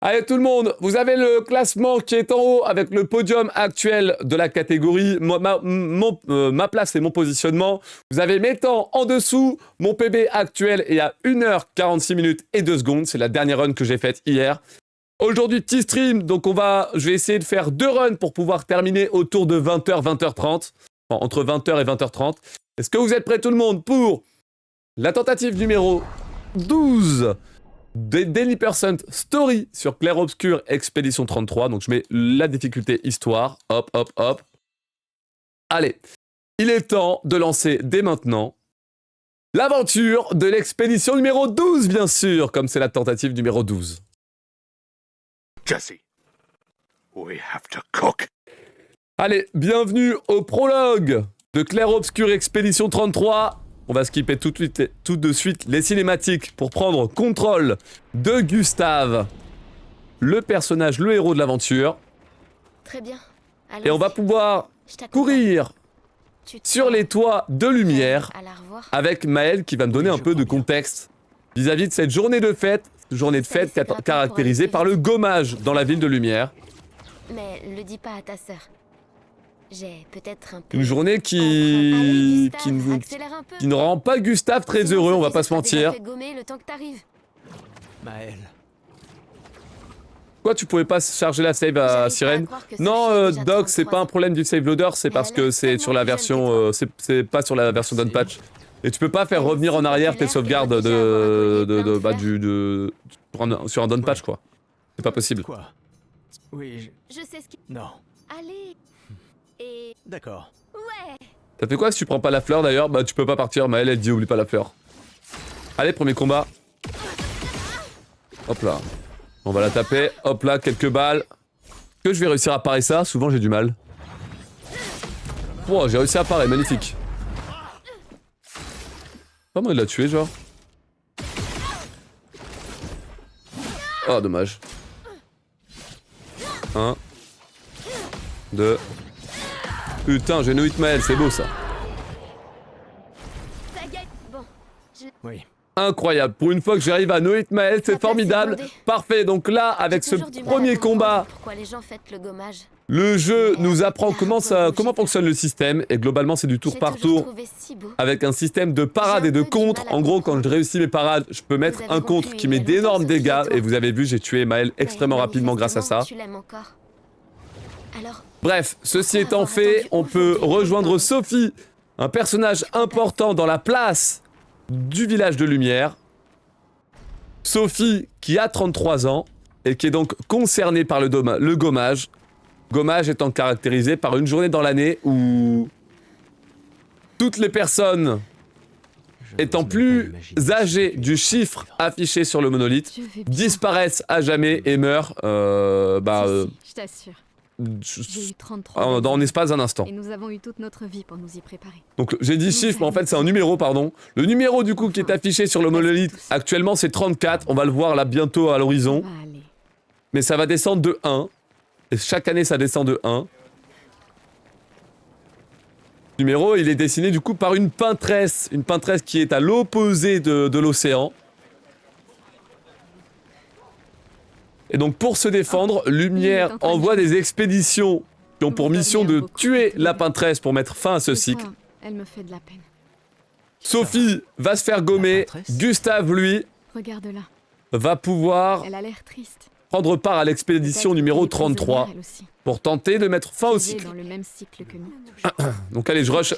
Allez tout le monde, vous avez le classement qui est en haut avec le podium actuel de la catégorie, ma place et mon positionnement. Vous avez mes temps en dessous, mon PB actuel est à 1h46 minutes et 2 secondes. C'est la dernière run que j'ai faite hier. Aujourd'hui, petit stream, donc je vais essayer de faire 2 runs pour pouvoir terminer autour de 20h, 20h30. Enfin, entre 20h et 20h30. Est-ce que vous êtes prêts tout le monde pour la tentative numéro 12 des Daily Percent Story sur Clair Obscur Expédition 33. Donc je mets la difficulté histoire. Hop, hop, hop. Allez, il est temps de lancer dès maintenant l'aventure de l'expédition numéro 12, bien sûr, comme c'est la tentative numéro 12. Jesse, we have to cook. Allez, bienvenue au prologue de Clair Obscur Expédition 33. On va skipper tout de suite les cinématiques pour prendre contrôle de Gustave, le personnage, le héros de l'aventure. Très bien. Et on va pouvoir courir sur les toits de lumière avec Maël qui va me donner un peu de contexte vis-à-vis de cette journée de fête caractérisée par le gommage dans la ville de lumière. Mais le dis pas à ta sœur. J'ai peut-être un peu... Une journée qui ne rend pas Gustave très heureux, on va pas se mentir. Maël. Quoi, tu pouvais pas charger la save à Sirène? Non, Doc, c'est pas un problème du save loader, c'est parce que c'est sur la version... c'est pas sur la version d'Unpatch. Et tu peux pas faire revenir en arrière tes sauvegardes sur un downpatch, quoi. C'est pas possible. Quoi? Oui, je sais ce qui... Non. Allez. Et... D'accord. Ouais. Ça fait quoi si tu prends pas la fleur d'ailleurs? Bah tu peux pas partir, Maëlle elle dit oublie pas la fleur. Allez, premier combat. Hop là. On va la taper, hop là, quelques balles. Est-ce que je vais réussir à parer ça? Souvent j'ai du mal. Wow, j'ai réussi à parer, magnifique. Comment il l'a tué genre? Oh dommage. 1 2. Putain, j'ai no hit Maël, c'est beau ça. Oui. Incroyable, pour une fois que j'arrive à no hit Maël, c'est formidable. Parfait, donc là, avec ce premier combat, le jeu nous apprend comment fonctionne le système. Et globalement, c'est du tour par tour, avec un système de parade et de contre. En gros, quand je réussis mes parades, je peux mettre un contre qui met d'énormes dégâts. Et vous avez vu, j'ai tué Maël extrêmement rapidement grâce à ça. Bref, ceci étant fait, on peut rejoindre Sophie, un personnage important dans la place du village de lumière. Sophie qui a 33 ans et qui est donc concernée par le gommage. Gommage étant caractérisé par une journée dans l'année où toutes les personnes étant plus âgées du chiffre affiché sur le monolithe disparaissent à jamais et meurent je t'assure. J'ai eu 33 dans l'espace d'un instant. Et nous avons eu toute notre vie pour nous y préparer. Donc j'ai dit chiffre, mais en fait c'est un numéro, pardon. Le numéro du coup qui est affiché sur le monolithe, actuellement c'est 34. On va le voir là bientôt à l'horizon. Mais ça va descendre de 1. Et chaque année ça descend de 1. Le numéro, il est dessiné du coup par une peintresse. Une peintresse qui est à l'opposé de l'océan. Et donc pour se défendre, Lumière envoie des expéditions qui ont pour mission de tuer la peintresse pour mettre fin à ce cycle. Elle me fait de la peine. Sophie va se faire gommer, Gustave lui Regarde-la. Va pouvoir Elle a l'air triste. prendre part à l'expédition numéro 33 pour tenter de mettre fin au cycle. Dans le même cycle que nous. Donc allez, je rush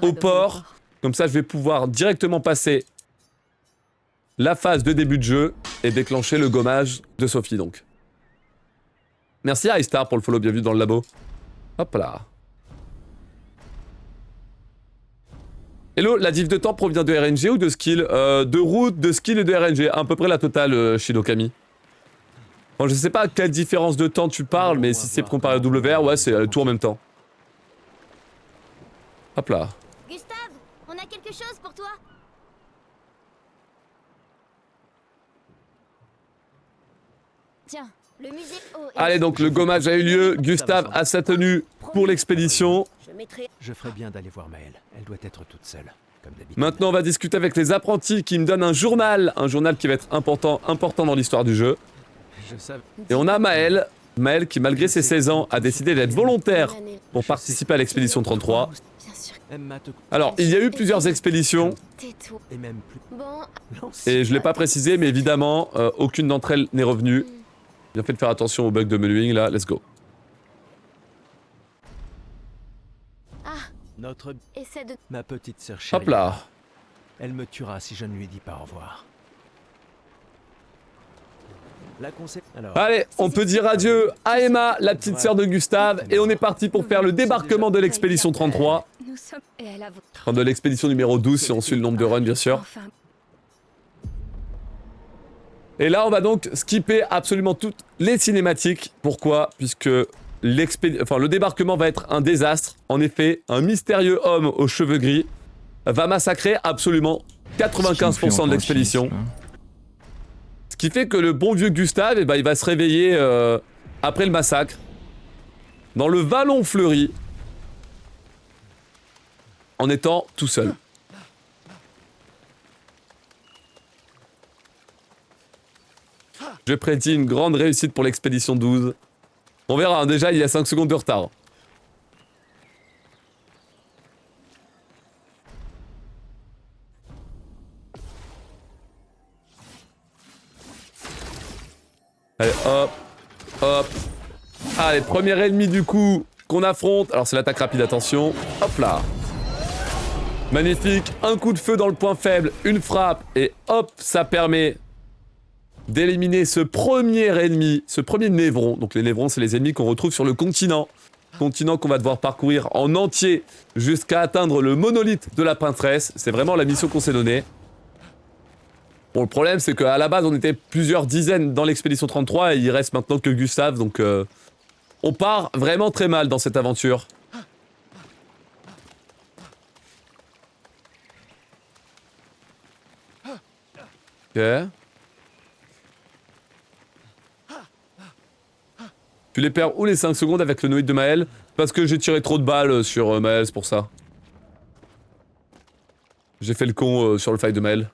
au port, comme ça je vais pouvoir directement passer la phase de début de jeu et déclencher le gommage de Sophie donc. Merci à iStar pour le follow, bienvenue dans le labo. Hop là. Hello, la diff de temps provient de RNG ou de skill? De route, de skill et de RNG, à peu près la totale, Shidokami. Bon, je sais pas à quelle différence de temps tu parles, mais si c'est comparé à WR, ouais, c'est tout en même temps. Hop là. Gustave, on a quelque chose pour toi. Tiens, le musée... Allez, donc le gommage a eu lieu. Gustave a sa tenue pour l'expédition. Je ferais bien d'aller voir Maël. Elle doit être toute seule, comme d'habitude. Maintenant, on va discuter avec les apprentis qui me donnent un journal qui va être important dans l'histoire du jeu. Je savais. Et on a Maël. Maël qui, malgré ses 16 ans, a décidé d'être volontaire pour participer à l'expédition 33. Bien sûr. Emma te. Alors, il y a eu plusieurs expéditions, Tais-toi. Et même plus. Bon, et je ne l'ai pas précisé, mais évidemment, aucune d'entre elles n'est revenue. Bien fait de faire attention au bug de menuing, là, let's go. Notre. essaie de... Ma petite sœur chérie. Hop là. Elle me tuera si je ne lui dis pas au revoir. La conseil. Alors. Allez, on peut dire adieu à Emma, la petite sœur de Gustave, et on est parti pour faire le débarquement de l'expédition 33. Nous sommes... Et elle a... Enfin, de l'expédition numéro 12, si on suit le nombre de runs, bien sûr. Enfin, Et là, on va donc skipper absolument toutes les cinématiques. Pourquoi? Puisque le débarquement va être un désastre. En effet, un mystérieux homme aux cheveux gris va massacrer absolument 95% de l'expédition. Ce qui fait que le bon vieux Gustave, eh ben, il va se réveiller après le massacre, dans le vallon fleuri, en étant tout seul. Je prédis une grande réussite pour l'expédition 12. On verra, hein, déjà il y a 5 secondes de retard. Allez, hop, hop. Allez, premier ennemi du coup qu'on affronte. Alors c'est l'attaque rapide, attention. Hop là. Magnifique, un coup de feu dans le point faible, une frappe, et hop, ça permet d'éliminer ce premier ennemi, ce premier névron. Donc les névrons, c'est les ennemis qu'on retrouve sur le continent. Continent qu'on va devoir parcourir en entier jusqu'à atteindre le monolithe de la peintresse. C'est vraiment la mission qu'on s'est donnée. Bon, le problème, c'est qu'à la base, on était plusieurs dizaines dans l'expédition 33 et il reste maintenant que Gustave, donc on part vraiment très mal dans cette aventure. Ok. Tu les perds où les 5 secondes avec le Noïd de Maël? Parce que j'ai tiré trop de balles sur Maël, c'est pour ça. J'ai fait le con sur le fight de Maël.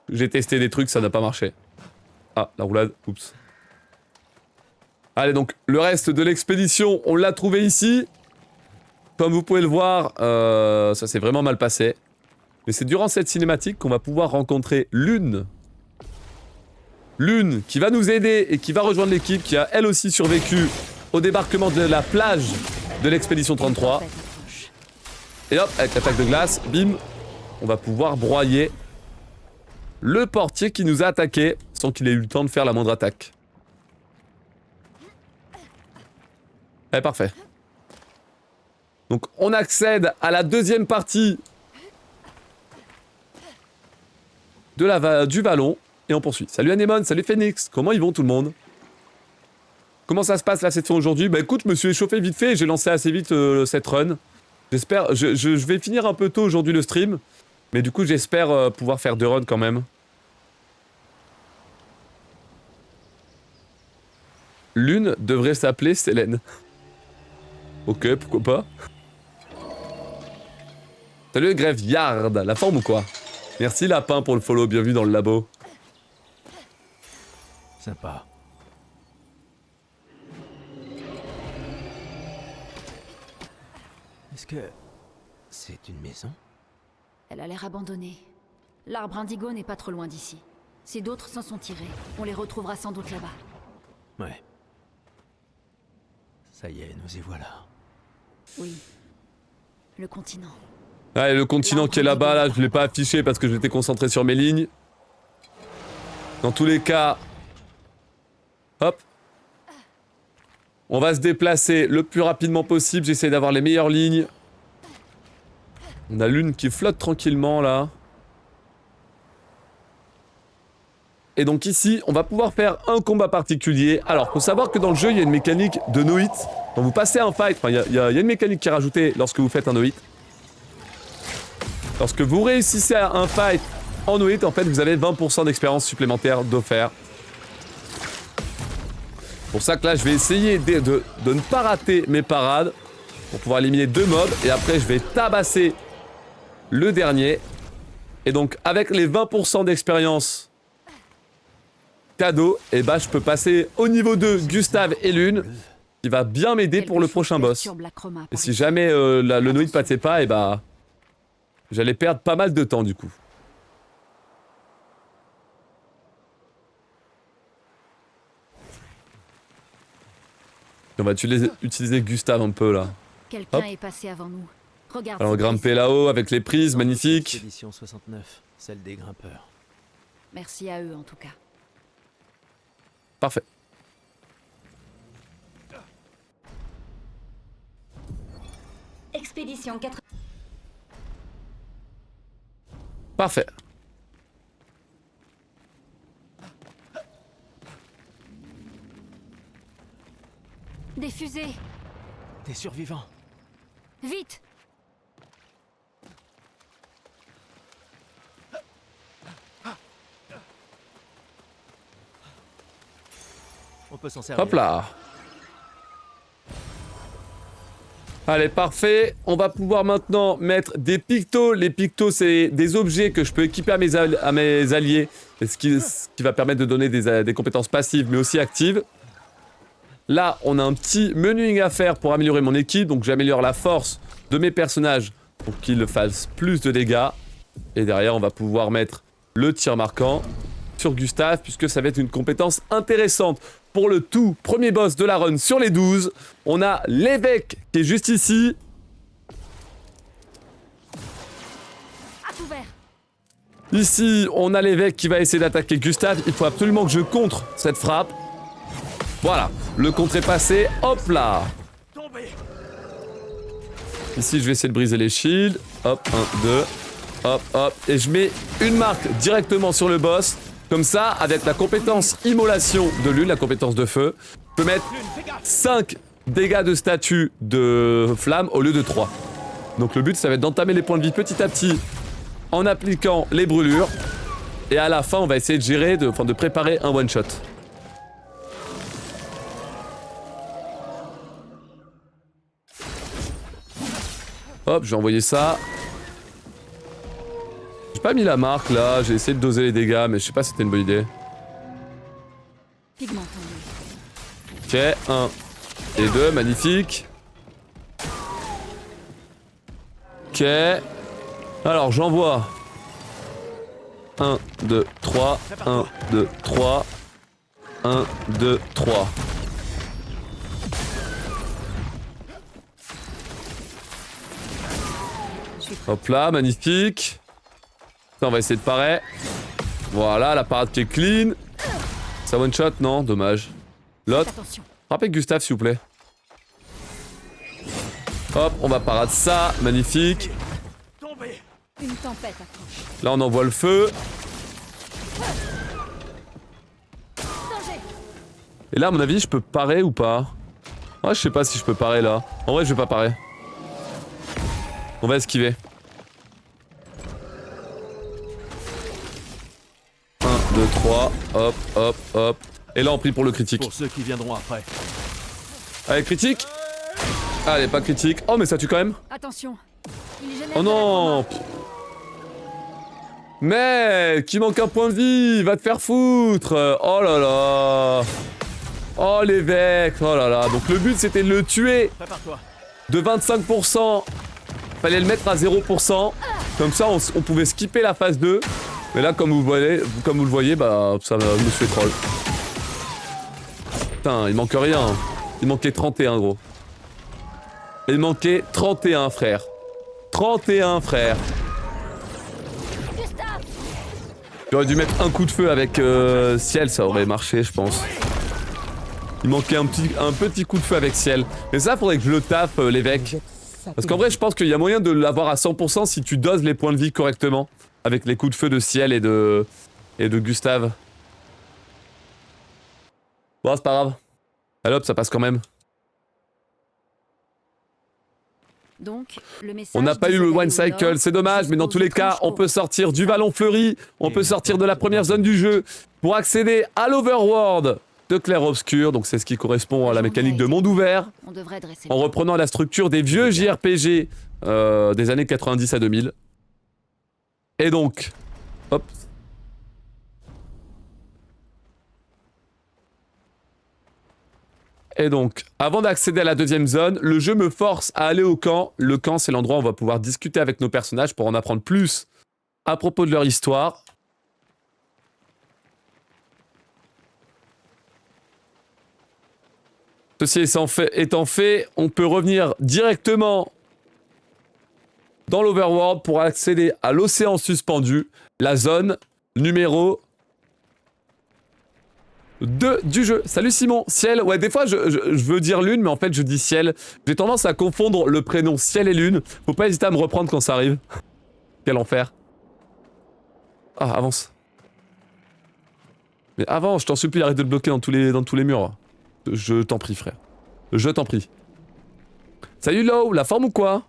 J'ai testé des trucs, ça n'a pas marché. Ah, la roulade, oups. Allez, donc, le reste de l'expédition, on l'a trouvé ici. Comme vous pouvez le voir, ça s'est vraiment mal passé. Mais c'est durant cette cinématique qu'on va pouvoir rencontrer Lune. Lune, qui va nous aider et qui va rejoindre l'équipe, qui a elle aussi survécu au débarquement de la plage de l'expédition 33. Et hop, avec l'attaque de glace, bim, on va pouvoir broyer le portier qui nous a attaqué sans qu'il ait eu le temps de faire la moindre attaque. Allez, parfait. Donc on accède à la deuxième partie de du vallon et on poursuit. Salut Anémone, salut Phoenix, comment ils vont tout le monde? Comment ça se passe la session aujourd'hui? Bah écoute, je me suis échauffé vite fait et j'ai lancé assez vite cette run. J'espère, je vais finir un peu tôt aujourd'hui le stream, mais du coup j'espère pouvoir faire 2 runs quand même. Lune devrait s'appeler Célène. Ok, pourquoi pas. Salut Grève Yard, la forme ou quoi? Merci Lapin pour le follow, bienvenue dans le labo. Sympa. Est-ce que c'est une maison? Elle a l'air abandonnée. L'arbre indigo n'est pas trop loin d'ici. Si d'autres s'en sont tirés, on les retrouvera sans doute là-bas. Ouais. Ça y est, nous y voilà. Oui. Le continent. Ah, et le continent qui est là-bas, là, je l'ai pas affiché parce que j'étais concentré sur mes lignes. Dans tous les cas... Hop. On va se déplacer le plus rapidement possible, j'essaie d'avoir les meilleures lignes. On a Lune qui flotte tranquillement, là. Et donc ici, on va pouvoir faire un combat particulier. Alors, faut savoir que dans le jeu, il y a une mécanique de no-hit. Quand vous passez un fight, enfin, il y a une mécanique qui est rajoutée lorsque vous faites un no-hit. Lorsque vous réussissez à un fight en no-hit, en fait, vous avez 20% d'expérience supplémentaire d'offert. Pour ça que là, je vais essayer de ne pas rater mes parades pour pouvoir éliminer 2 mobs. Et après, je vais tabasser le dernier. Et donc, avec les 20% d'expérience cadeau, et bah je peux passer au niveau 2 Gustave et Lune, qui va bien m'aider pour le prochain boss. Et si jamais le Noïd passait pas, et bah j'allais perdre pas mal de temps du coup. On va utiliser Gustave un peu là. Quelqu'un Hop. est passé avant nous. Regarde. Alors ces grimper prises. là-haut avec les prises, magnifique. Expédition 69, celle des grimpeurs. Merci à eux en tout cas. Parfait. Expédition 4. Parfait. Des fusées. Des survivants. Vite. On peut s'en servir. Hop là. Allez, parfait. On va pouvoir maintenant mettre des pictos. Les pictos, c'est des objets que je peux équiper à mes alliés. Et ce qui va permettre de donner des compétences passives, mais aussi actives. Là, on a un petit menuing à faire pour améliorer mon équipe. Donc, j'améliore la force de mes personnages pour qu'ils fassent plus de dégâts. Et derrière, on va pouvoir mettre le tir marquant sur Gustave, puisque ça va être une compétence intéressante. Pour le tout premier boss de la run sur les 12, on a l'évêque qui est juste ici. À tout vert. Ici, on a l'évêque qui va essayer d'attaquer Gustave. Il faut absolument que je contre cette frappe. Voilà, le contre est passé. Hop là. Ici, je vais essayer de briser les shields. Hop, 1, 2. Hop, hop. Et je mets une marque directement sur le boss. Comme ça, avec la compétence immolation de Lune, la compétence de feu, je peux mettre 5 dégâts de statut de flamme au lieu de 3. Donc le but, ça va être d'entamer les points de vie petit à petit en appliquant les brûlures. Et à la fin, on va essayer de gérer, de préparer un one-shot. Hop, j'ai envoyé ça. J'ai pas mis la marque là, j'ai essayé de doser les dégâts, mais je sais pas si c'était une bonne idée. Pigment Ok, 1 et 2, magnifique. Ok. Alors j'envoie 1, 2, 3, 1, 2, 3, 1, 2, 3. Hop là, magnifique. Ça, on va essayer de parer. Voilà, la parade qui est clean. Ça one shot, non, dommage. L'autre, Attention. frappez Gustave s'il vous plaît. Hop, on va parade ça, magnifique. Une tempête approche. Là on envoie le feu. Danger. Et là à mon avis je peux parer ou pas? Ah je sais pas si je peux parer là. En vrai je vais pas parer. On va esquiver. 1, 2, 3, hop, hop, hop. Et là on prie pour le critique. Pour ceux qui viendront après. Allez critique. Allez pas critique. Oh mais ça tue quand même. Attention. Il génère Oh de la non. trauma. Mec, il manque un point de vie, va te faire foutre. Oh là là. Oh l'évêque, oh là là. Donc le but c'était de le tuer Prépare-toi. de 25%. Fallait le mettre à 0%. Comme ça on pouvait skipper la phase 2. Mais là comme vous le voyez, bah ça me fait troll. Putain, il manque rien. Il manquait 31 gros. Il manquait 31 frère. 31 frère. Gustave. J'aurais dû mettre un coup de feu avec Ciel, ça aurait marché, je pense. Il manquait un petit coup de feu avec Ciel. Mais ça, faudrait que je le tape, l'évêque. Parce qu'en vrai, je pense qu'il y a moyen de l'avoir à 100% si tu doses les points de vie correctement. Avec les coups de feu de Ciel et de Gustave. Bon, c'est pas grave. Allez hop, ça passe quand même. Donc, le message On n'a pas eu disait le d'aller one au cycle, nord c'est dommage, mais dans tous les cas, on peut sortir du Vallon Fleuri, on peut sortir de la première zone du jeu pour accéder à l'Overworld de Clair Obscur, donc c'est ce qui correspond à la mécanique de monde ouvert, On devrait dresser. en reprenant la structure des vieux JRPG des années 90 à 2000. Et donc, hop. Et donc, avant d'accéder à la deuxième zone, le jeu me force à aller au camp. Le camp, c'est l'endroit où on va pouvoir discuter avec nos personnages pour en apprendre plus à propos de leur histoire. Ceci étant fait, on peut revenir directement dans l'Overworld pour accéder à l'océan suspendu, la zone numéro 2 du jeu. Salut Simon, Ciel. Ouais, des fois je veux dire Lune, mais en fait je dis Ciel. J'ai tendance à confondre le prénom Ciel et Lune. Faut pas hésiter à me reprendre quand ça arrive. Quel enfer. Ah, avance. Mais avance, je t'en supplie, arrête de te bloquer dans tous les murs. Je t'en prie, frère. Je t'en prie. Salut Low, la forme ou quoi?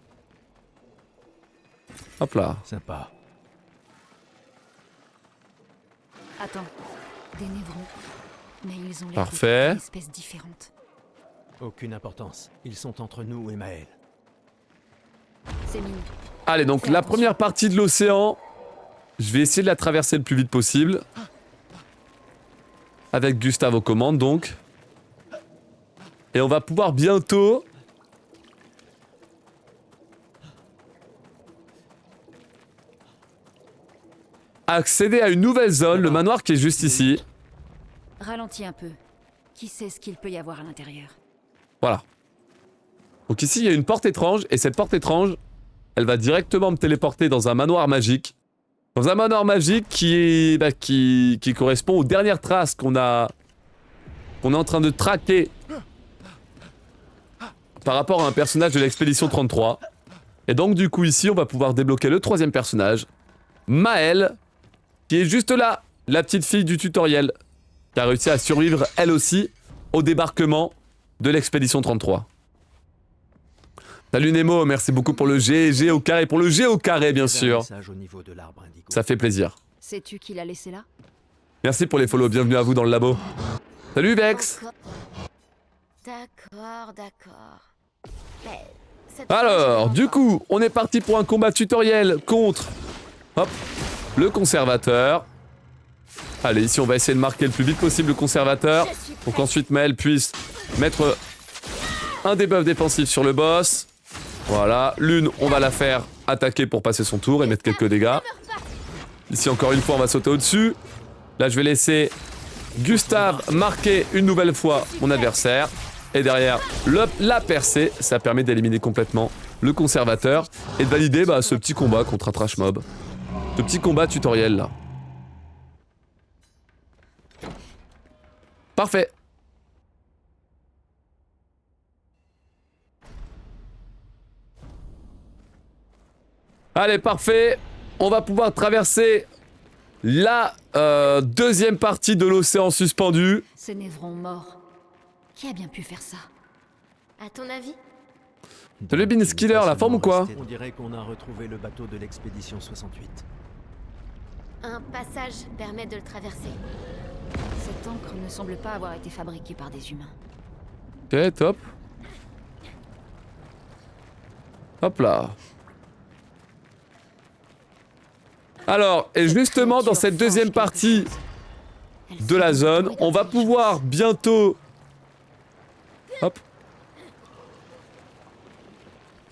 Hop là. Sympa. Attends, des névrons. Mais ils ont l'air Parfait. d'une espèce différente. Aucune importance. Ils sont entre nous et Maël. C'est mignon. Allez, donc la première partie de l'océan, je vais essayer de la traverser le plus vite possible. Avec Gustave aux commandes, donc. Et on va pouvoir bientôt... accéder à une nouvelle zone, le manoir qui est juste ici. Ralentis un peu. Qui sait ce qu'il peut y avoir à l'intérieur? Voilà. Donc ici, il y a une porte étrange, et cette porte étrange, elle va directement me téléporter dans un manoir magique. Dans un manoir magique qui correspond aux dernières traces qu'on est en train de traquer par rapport à un personnage de l'expédition 33. Et donc du coup ici, on va pouvoir débloquer le troisième personnage, Maël, qui est juste là, la petite fille du tutoriel, qui a réussi à survivre elle aussi au débarquement de l'expédition 33. Salut Nemo, merci beaucoup pour le G au carré, pour le G au carré bien sûr. Au niveau de l'arbre indigo. Ça fait plaisir. Sais-tu qui l'a laissé là? Merci pour les follow, bienvenue à vous dans le labo. Salut Vex. D'accord. Mais Alors, du coup, on est parti pour un combat tutoriel contre... Hop, le conservateur. Allez, ici on va essayer de marquer le plus vite possible le conservateur, pour qu'ensuite Maël puisse mettre un debuff défensif sur le boss. Voilà, Lune, on va la faire attaquer pour passer son tour et mettre quelques dégâts. Ici encore une fois, on va sauter au-dessus. Là, je vais laisser Gustave marquer une nouvelle fois mon adversaire. Et derrière, la percée, ça permet d'éliminer complètement le conservateur et de valider ce petit combat contre un trash mob. Ce petit combat tutoriel là. Parfait. Allez, parfait. On va pouvoir traverser la deuxième partie de l'océan suspendu. Ces névrons morts. Qui a bien pu faire ça? à ton avis? Salut Beanskiller, la forme ou quoi? On dirait qu'on a retrouvé le bateau de l'expédition 68. Un passage permet de le traverser. Cette encre ne semble pas avoir été fabriquée par des humains. Ok, top. Hop là. Alors, et justement dans cette deuxième partie de la zone, on va pouvoir bientôt... Hop.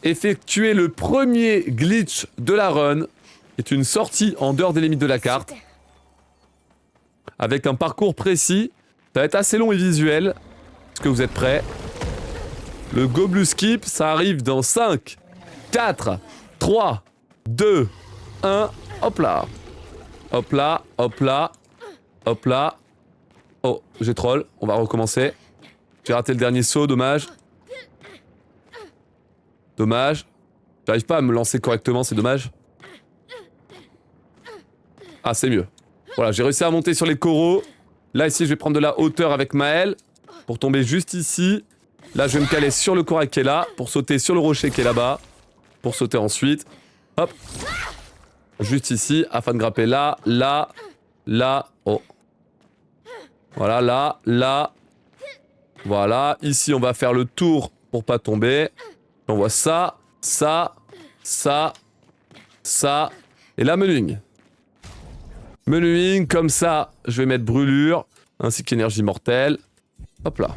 Effectuer le premier glitch de la run, qui est une sortie en dehors des limites de la carte. Super. Avec un parcours précis. Ça va être assez long et visuel. Est-ce que vous êtes prêts? Le Go Blue Skip, ça arrive dans 5, 4, 3, 2, 1. Hop là. Hop là, hop là. Hop là. Oh, j'ai troll. On va recommencer. J'ai raté le dernier saut, dommage. Dommage. J'arrive pas à me lancer correctement, c'est dommage. Ah, c'est mieux. Voilà, j'ai réussi à monter sur les coraux. Là, ici, je vais prendre de la hauteur avec Maël pour tomber juste ici. Là, je vais me caler sur le corail qui est là pour sauter sur le rocher qui est là-bas. Pour sauter ensuite. Hop. Juste ici, afin de grimper là, là, là. Oh. Voilà, là, là. Voilà. Ici, on va faire le tour pour pas tomber. On voit ça, ça, ça, ça. Et là, menuing. Menuing, comme ça, je vais mettre brûlure, ainsi qu'énergie mortelle. Hop là.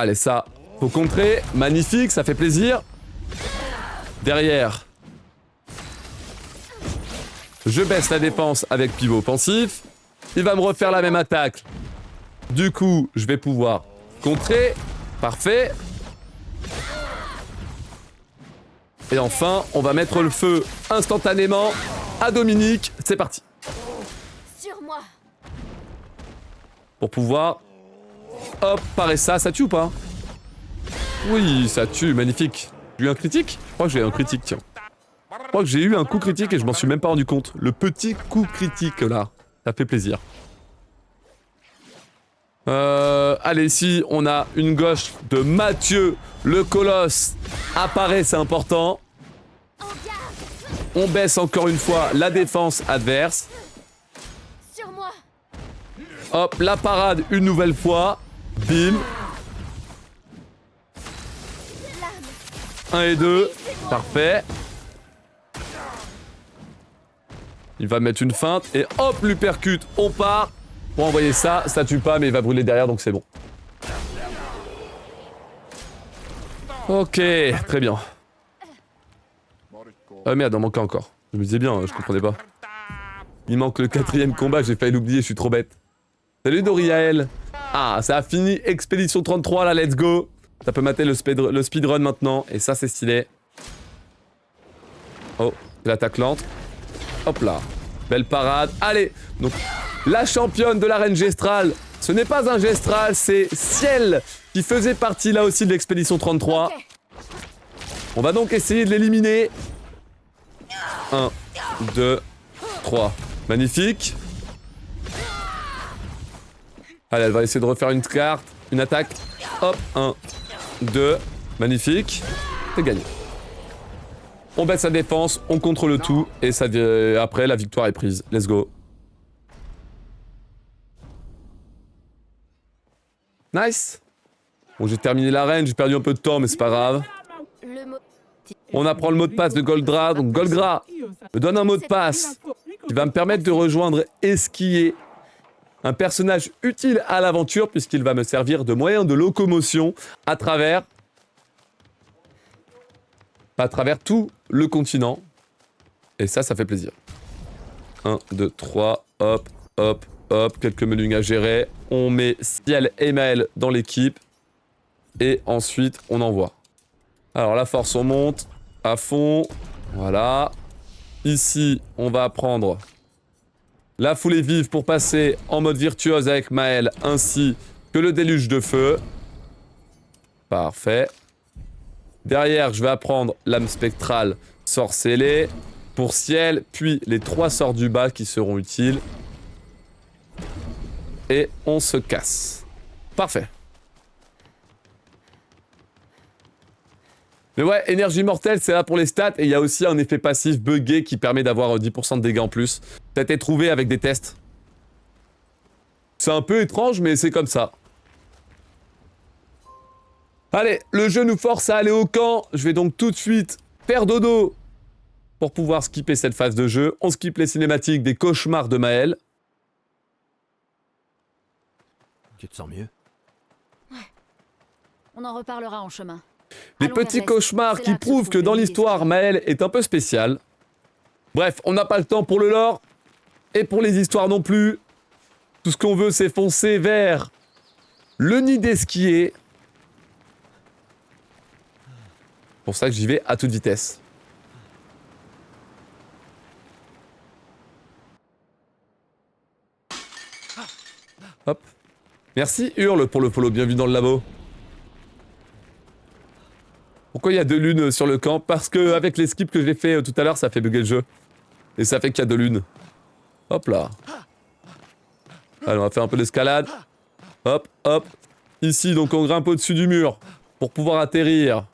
Allez, ça, faut contrer. Magnifique, ça fait plaisir. Derrière. Je baisse la défense avec pivot pensif. Il va me refaire la même attaque. Du coup, je vais pouvoir contrer. Parfait. Et enfin, on va mettre le feu instantanément à Dominique. C'est parti. Sur moi. Pour pouvoir... Hop, parer ça. Ça tue ou pas? Oui, ça tue. Magnifique. J'ai eu un critique? Je crois que j'ai eu un critique, tiens. Je crois que j'ai eu un coup critique et je m'en suis même pas rendu compte. Le petit coup critique, là. Ça fait plaisir. Allez, ici, on a une gauche de Mathieu, le colosse. Apparaît, c'est important. On baisse encore une fois la défense adverse. Sur moi. Hop, la parade une nouvelle fois. Bim. 1 et 2. Parfait. Il va mettre une feinte et hop, l'uppercut, on part. Pour envoyer ça, ça tue pas mais il va brûler derrière donc c'est bon. Ok, très bien. Ah merde, il en manquait encore. Je me disais bien, je comprenais pas. Il manque le 4ème combat, j'ai failli l'oublier, je suis trop bête. Salut Doriael. Ah, ça a fini Expédition 33 là, let's go. Ça peut mater le speedrun maintenant et ça c'est stylé. Oh, l'attaque lente. Hop là. Belle parade. Allez, donc la championne de l'arène gestrale, ce n'est pas un gestral, c'est Ciel qui faisait partie là aussi de l'expédition 33. Ok. On va donc essayer de l'éliminer. 1, 2, 3. Magnifique. Allez, elle va essayer de refaire une carte, une attaque. Hop, 1, 2. Magnifique. C'est gagné. On baisse sa défense, on contrôle tout, et ça, après, la victoire est prise. Let's go. Nice. Bon, j'ai terminé l'arène, j'ai perdu un peu de temps, mais c'est pas grave. Le mot. On apprend le mot de passe de Goldra, donc Goldra me donne un mot de passe qui va me permettre de rejoindre Esquier, un personnage utile à l'aventure puisqu'il va me servir de moyen de locomotion à travers tout le continent. Et ça fait plaisir. 1, 2, 3, hop, hop, hop, quelques menus à gérer. On met Ciel et Maël dans l'équipe. Et ensuite, on envoie. Alors la force, on monte à fond. Voilà. Ici, on va prendre la foulée vive pour passer en mode virtuose avec Maël, ainsi que le déluge de feu. Parfait. Derrière, je vais apprendre l'âme spectrale, sort scellé pour Ciel, puis les 3 sorts du bas qui seront utiles. Et on se casse. Parfait. Mais ouais, énergie mortelle, c'est là pour les stats, et il y a aussi un effet passif buggé qui permet d'avoir 10% de dégâts en plus. Ça a été trouvé avec des tests. C'est un peu étrange, mais c'est comme ça. Allez, le jeu nous force à aller au camp. Je vais donc tout de suite faire dodo pour pouvoir skipper cette phase de jeu. On skip les cinématiques des cauchemars de Maël. Tu te sens mieux? On en reparlera en chemin. Les Allons vers petits l'est. cauchemars C'est qui là que se prouvent trouve que le dans nid l'histoire, Maël est un peu spécial. Bref, on n'a pas le temps pour le lore. Et pour les histoires non plus. Tout ce qu'on veut, c'est foncer vers le nid d'Esquier. C'est pour ça que j'y vais à toute vitesse. Hop. Merci Hurle pour le follow, bienvenue dans le labo. Pourquoi il y a 2 lunes sur le camp? Parce que avec les skips que j'ai fait tout à l'heure, ça fait bugger le jeu. Et ça fait qu'il y a 2 lunes. Hop là. Allez, on va faire un peu d'escalade. Hop, hop. Ici, donc on grimpe au-dessus du mur pour pouvoir atterrir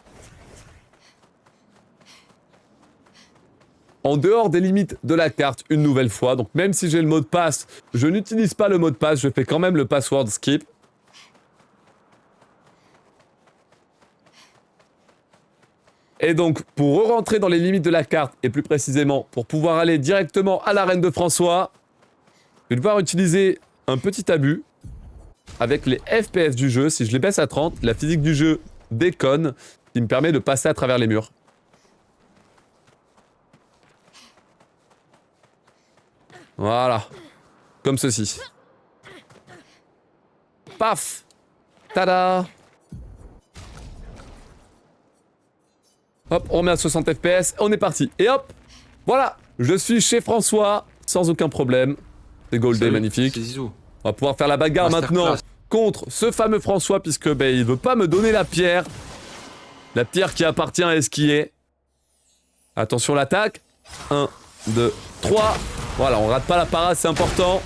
en dehors des limites de la carte une nouvelle fois. Donc même si j'ai le mot de passe, je n'utilise pas le mot de passe, je fais quand même le password skip. Et donc, pour rentrer dans les limites de la carte, et plus précisément, pour pouvoir aller directement à l'arène de François, je vais devoir utiliser un petit abus. avec les FPS du jeu. Si je les baisse à 30, la physique du jeu déconne, ce qui me permet de passer à travers les murs. Voilà. Comme ceci. Paf! Tada! Hop, on remet à 60 FPS, on est parti. Et hop! Voilà! Je suis chez François, sans aucun problème. C'est Goldé, magnifique. On va pouvoir faire la bagarre maintenant contre ce fameux François, puisque ben, il veut pas me donner la pierre. La pierre qui appartient à Esquier. Attention l'attaque. 1, 2, 3. Voilà, on rate pas la parade, c'est important.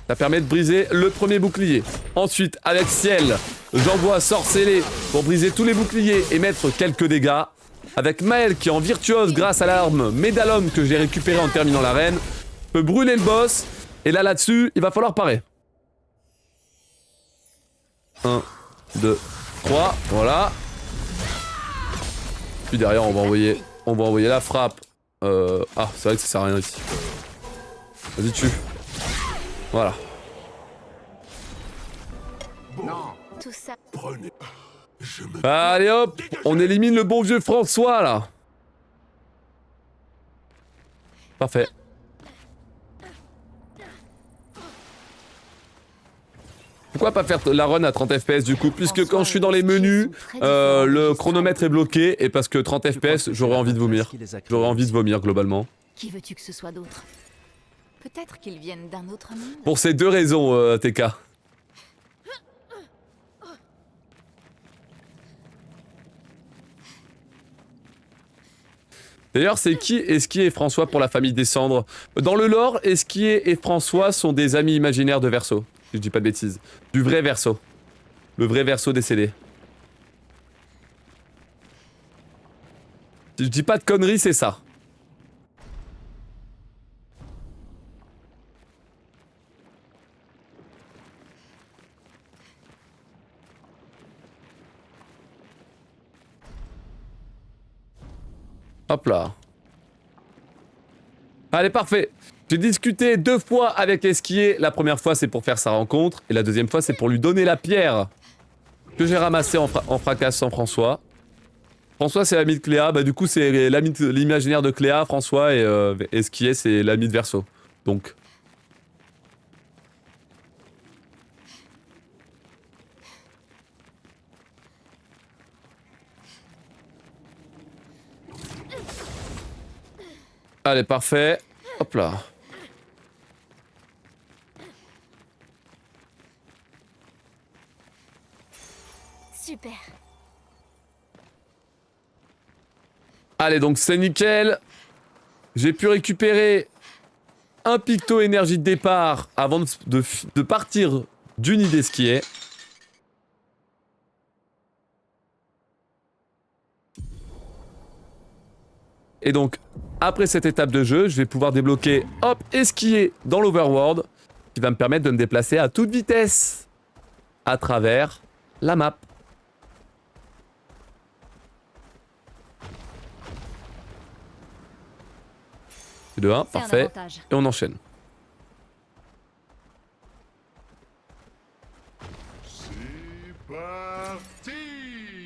Ça permet de briser le premier bouclier. Ensuite, avec Ciel, j'envoie Sorcelé pour briser tous les boucliers et mettre quelques dégâts. Avec Maël qui est en virtuose grâce à l'arme Médalum que j'ai récupéré en terminant l'arène, peut brûler le boss. Et là-dessus, il va falloir parer. 1, 2, 3, voilà. Puis derrière, on va envoyer la frappe. Ah, c'est vrai que ça sert à rien ici. Vas-y, tue. Voilà. Tout ça. Allez hop, on élimine le bon vieux François là. Parfait. Pourquoi pas faire la run à 30 FPS du coup, puisque quand je suis dans les menus, le chronomètre est bloqué et parce que 30 FPS, j'aurais envie de vomir. J'aurais envie de vomir globalement. Qui veux-tu que ce soit d'autre? Peut-être qu'ils viennent d'un autre monde. Pour ces deux raisons, TK. D'ailleurs, c'est qui Esquier et François pour la famille des cendres? Dans le lore, Esquier et François sont des amis imaginaires de Verseau, si je dis pas de bêtises. Du vrai Verseau. Le vrai Verseau décédé. Si je dis pas de conneries, c'est ça. Hop là. Allez, parfait. J'ai discuté 2 fois avec Esquier. La première fois, c'est pour faire sa rencontre. Et la deuxième fois, c'est pour lui donner la pierre que j'ai ramassée en fracassant François. François, c'est l'ami de Cléa. Bah, du coup, c'est l'imaginaire de Cléa, François. Et Esquier, c'est l'ami de Verseau. Donc... Allez, parfait. Hop là. Super. Allez, donc c'est nickel. J'ai pu récupérer un picto énergie de départ avant de partir du nid d'Esquier. Et donc, après cette étape de jeu, je vais pouvoir débloquer, hop, Esquier dans l'Overworld, qui va me permettre de me déplacer à toute vitesse à travers la map. C'est de 1, parfait. Et on enchaîne.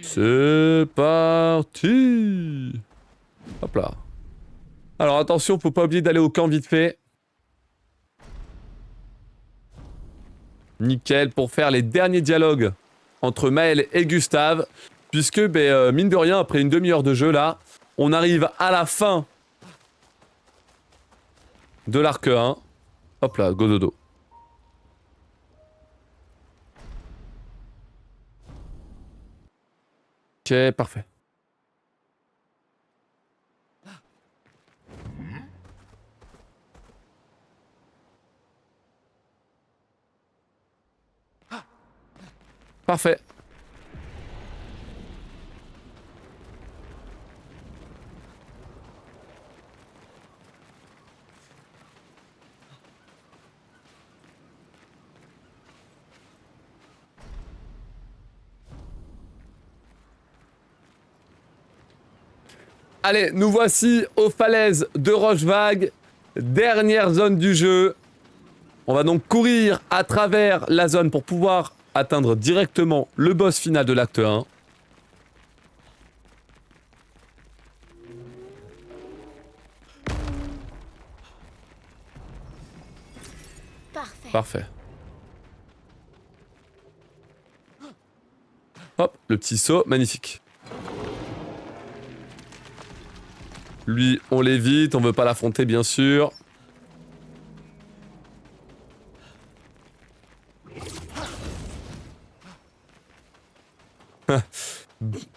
C'est parti. Hop là. Alors attention, faut pas oublier d'aller au camp vite fait. Nickel, pour faire les derniers dialogues entre Maël et Gustave. Puisque, mine de rien, après une demi-heure de jeu là, on arrive à la fin de l'arc 1. Hop là, go dodo. Ok, parfait. Parfait. Allez, nous voici aux falaises de Rochevague, dernière zone du jeu. On va donc courir à travers la zone pour pouvoir atteindre directement le boss final de l'acte 1. Parfait. Parfait. Hop, le petit saut, magnifique. Lui, on l'évite, on veut pas l'affronter bien sûr.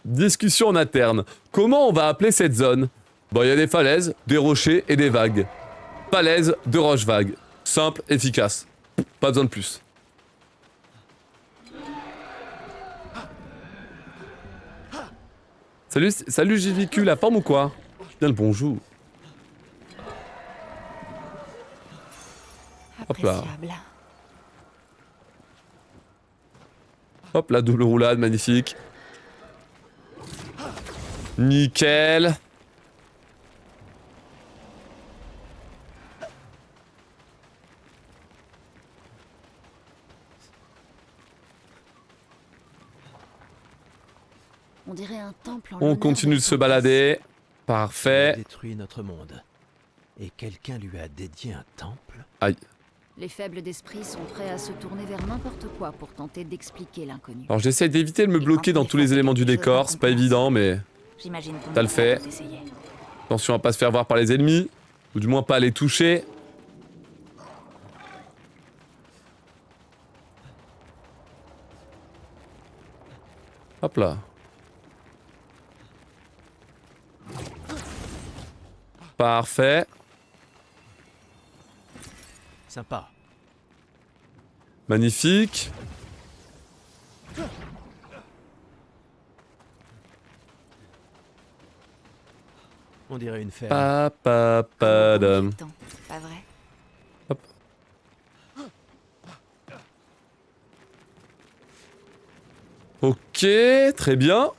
Discussion en interne. Comment on va appeler cette zone? Bon, il y a des falaises, des rochers et des vagues. Falaises, de roches vagues. Simple, efficace. Pas besoin de plus. Salut JVQ, la forme ou quoi? Bien le bonjour. Hop là. Appréciable. Hop, la double roulade, magnifique. Nickel. On dirait un temple en On l'honneur continue de se Santos. balader. Il a Parfait. détruit notre monde. Et quelqu'un lui a dédié un temple? Aïe. Les faibles d'esprit sont prêts à se tourner vers n'importe quoi pour tenter d'expliquer l'inconnu. Alors j'essaie d'éviter de me bloquer dans tous les éléments du décor. C'est pas évident, mais J'imagine qu'on t'as le fait. peut essayer. attention à pas se faire voir par les ennemis. Ou du moins pas à les toucher. Hop là. Parfait. Sympa. Magnifique. On dirait une ferme. Pa, pa, pa, dam. Pas vrai? Ok, très bien.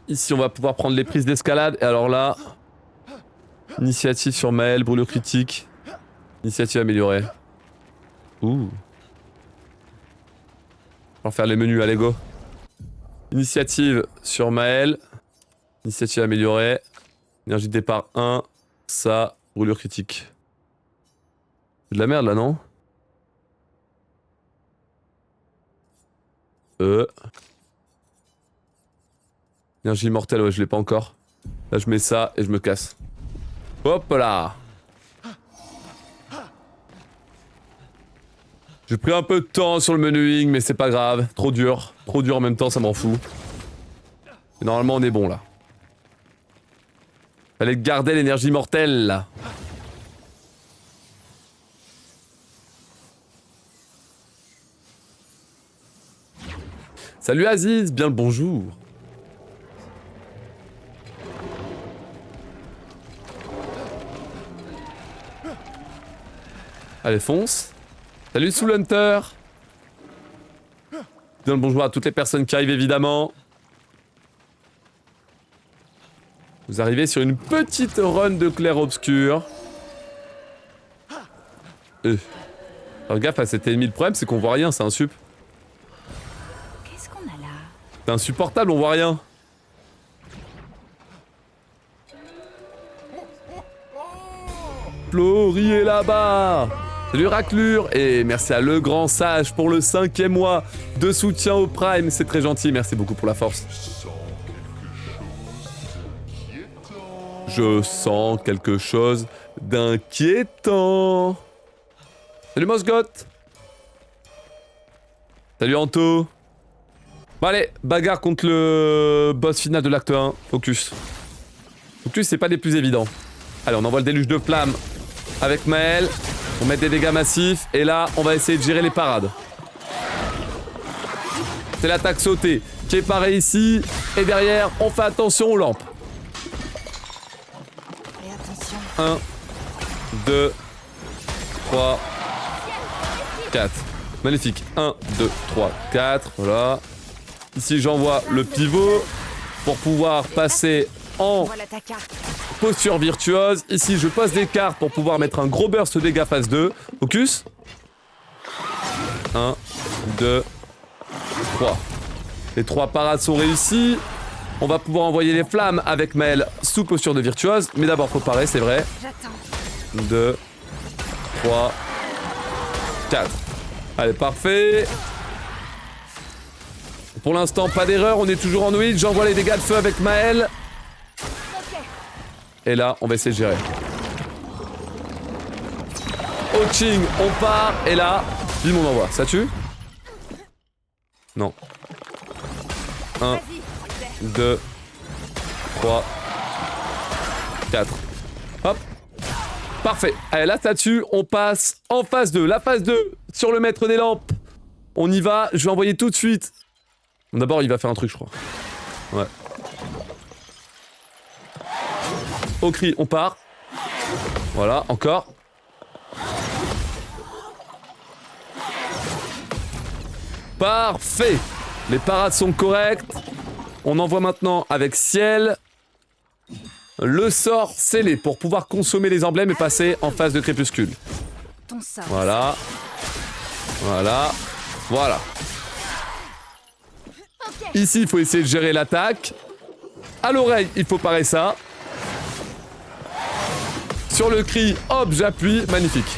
Ici, on va pouvoir prendre les prises d'escalade. Et alors là, initiative sur Maël, brûlure critique. Initiative améliorée. Ouh. On va faire les menus, allez go. Initiative sur Maël. Initiative améliorée. Énergie de départ 1. Ça, brûlure critique. C'est de la merde là, non? Énergie immortelle, ouais, je l'ai pas encore. Là, je mets ça et je me casse. Hop là! J'ai pris un peu de temps sur le menuing, mais c'est pas grave. Trop dur en même temps, ça m'en fout. Et normalement, on est bon là. Fallait garder l'énergie mortelle là. Salut Aziz, bien le bonjour. Allez, fonce. Salut Soul Hunter. Bien le bonjour à toutes les personnes qui arrivent évidemment. Vous arrivez sur une petite run de clair-obscur. Alors gaffe à cet ennemi, le problème c'est qu'on voit rien, c'est un sup. Qu'est-ce qu'on a là? C'est insupportable, on voit rien. Flory est là-bas. Salut Raclure et merci à Le Grand Sage pour le 5e mois de soutien au Prime, c'est très gentil, merci beaucoup pour la force. Je sens quelque chose d'inquiétant. Salut Mosgoth. Salut Anto. Bon allez, bagarre contre le boss final de l'acte 1, focus. Focus c'est pas des plus évidents. Allez, on envoie le déluge de flammes avec Maël. On met des dégâts massifs et là on va essayer de gérer les parades. C'est l'attaque sautée qui est pareil ici et derrière on fait attention aux lampes. Et attention. 1, 2, 3, 4. Magnifique. 1, 2, 3, 4. Voilà. Ici, j'envoie le pivot pour pouvoir passer en Voilà ta carte. posture virtuose. Ici, je pose des cartes pour pouvoir mettre un gros burst de dégâts phase 2. Focus. 1, 2, 3. Les 3 parades sont réussies. On va pouvoir envoyer les flammes avec Maël sous posture de virtuose. Mais d'abord, faut parer, c'est vrai. J'attends. 2, 3, 4. Allez, parfait. Pour l'instant, pas d'erreur. On est toujours en win. J'envoie les dégâts de feu avec Maël. Et là, on va essayer de gérer. Oching, on part. Et là, bim, on envoie. Ça tue? Non. 1, 2, 3, 4. Hop. Parfait. Allez, là, ça tue. On passe en phase 2. La phase 2 sur le maître des lampes. On y va. Je vais envoyer tout de suite. D'abord, il va faire un truc, je crois. Ouais. Au cri, on part. Voilà, encore. Parfait. Les parades sont correctes. On envoie maintenant avec Ciel le sort scellé pour pouvoir consommer les emblèmes et passer en phase de crépuscule. Ton sort. Voilà. Voilà. Voilà. Ici, il faut essayer de gérer l'attaque. À l'oreille, il faut parer ça. Sur le cri, hop, j'appuie. Magnifique.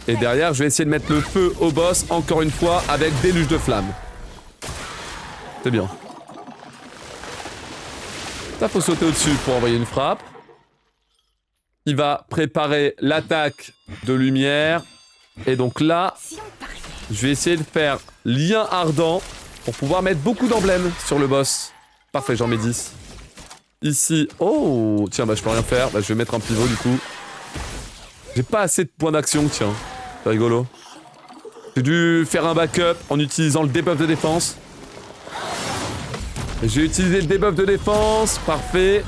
Et derrière, je vais essayer de mettre le feu au boss, encore une fois, avec déluge de flammes. C'est bien. Ça, faut sauter au-dessus pour envoyer une frappe. Il va préparer l'attaque de lumière. Et donc là, je vais essayer de faire lien ardent pour pouvoir mettre beaucoup d'emblèmes sur le boss. Parfait, j'en mets 10. Ici, oh, tiens, bah je peux rien faire. Bah je vais mettre un pivot du coup. J'ai pas assez de points d'action, tiens. C'est rigolo. J'ai dû faire un backup en utilisant le debuff de défense. J'ai utilisé le debuff de défense, parfait.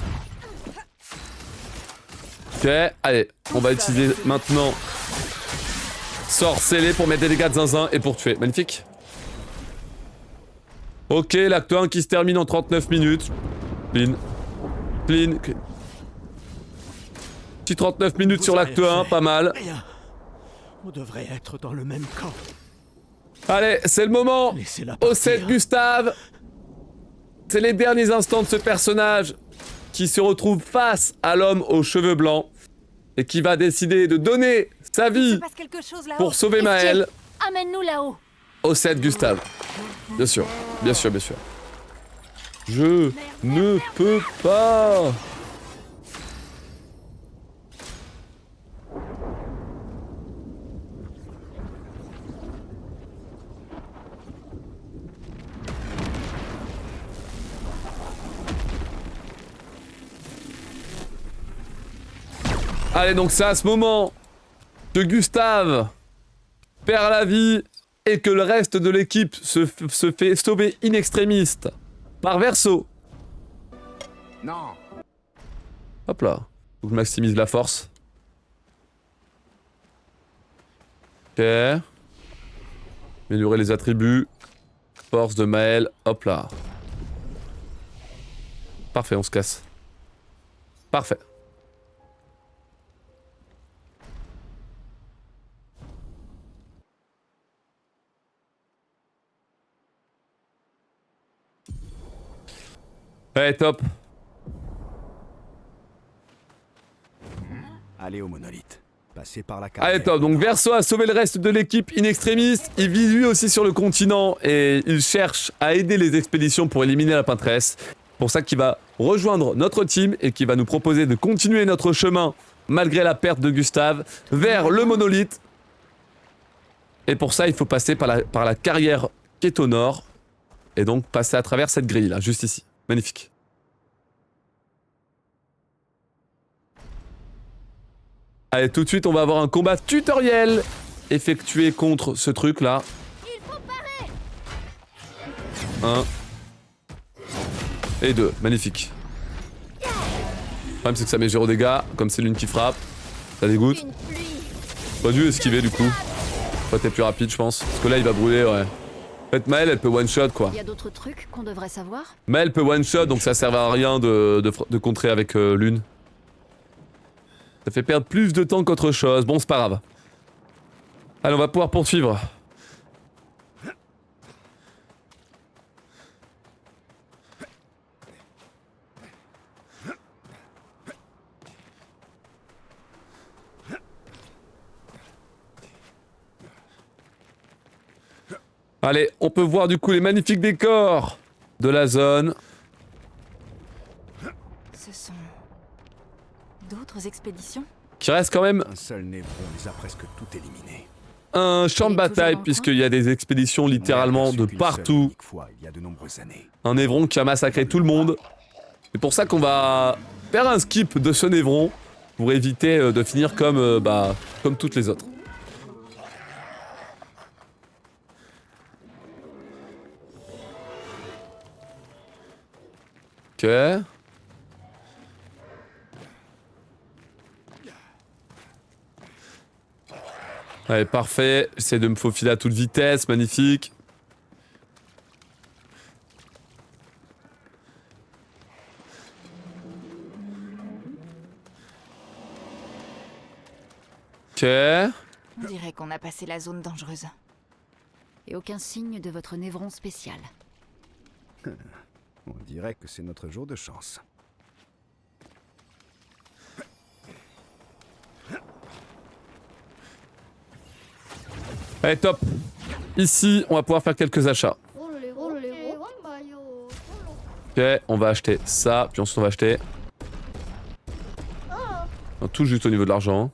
Ok, allez, on va utiliser maintenant sort scellé pour mettre des dégâts de zinzin et pour tuer. Magnifique. Ok, l'acte 1 qui se termine en 39 minutes. Clean. Clean. Petit 39 minutes sur l'acte 1, pas mal. Rien. On devrait être dans le même camp. Allez, c'est le moment. Laissez-la Au 7 partir. Gustave. C'est les derniers instants de ce personnage qui se retrouve face à l'homme aux cheveux blancs et qui va décider de donner sa Il vie se passe quelque chose là-haut. pour sauver Maël. Amène-nous là-haut. Au 7 Gustave. Bien sûr, bien sûr, bien sûr. Je ne peux pas. Allez, donc c'est à ce moment que Gustave perd la vie et que le reste de l'équipe se fait sauver in extremis par Verso. Non. Hop là. Faut que je maximise la force. Ok. Améliorer les attributs. Force de Maël. Hop là. Parfait, on se casse. Parfait. Ouais, top. Allez au monolithe. Passez par la carte. Allez, top. Donc Verso a sauvé le reste de l'équipe in extremis. Il vit lui aussi sur le continent et il cherche à aider les expéditions pour éliminer la peintresse. C'est pour ça qu'il va rejoindre notre team et qui va nous proposer de continuer notre chemin, malgré la perte de Gustave, vers le monolithe. Et pour ça, il faut passer par la carrière qui est au nord. Et donc passer à travers cette grille là, juste ici. Magnifique. Allez, tout de suite, on va avoir un combat tutoriel effectué contre ce truc là. 1 et 2, magnifique. Le problème c'est que ça met 0 dégâts, comme c'est l'une qui frappe. Ça dégoûte. Pas dû esquiver du coup. Toi t'es plus rapide je pense. Parce que là il va brûler, ouais. fait, Maël, elle peut one-shot, quoi. Y a d'autres trucs qu'on devrait savoir? Maël peut one-shot, donc ça sert à rien de contrer avec Lune. Ça fait perdre plus de temps qu'autre chose. Bon, c'est pas grave. Allez, on va pouvoir poursuivre. Allez, on peut voir du coup les magnifiques décors de la zone. Ce sont d'autres expéditions? Qui reste quand même Un seul névron les a presque tout éliminés. un champ de Il est toujours bataille, dans le puisqu'il y a des expéditions littéralement de partout. Il y a de nombreuses années. Un Névron qui a massacré tout le monde. C'est pour ça qu'on va faire un skip de ce Névron pour éviter de finir comme, comme toutes les autres. Ok. Allez, parfait. J'essaie de me faufiler à toute vitesse. Magnifique. Ok. On dirait qu'on a passé la zone dangereuse. Et aucun signe de votre Névron spécial. On dirait que c'est notre jour de chance. Allez, top. Ici, on va pouvoir faire quelques achats. Ok, on va acheter ça, puis ensuite on va acheter... Non, tout juste au niveau de l'argent.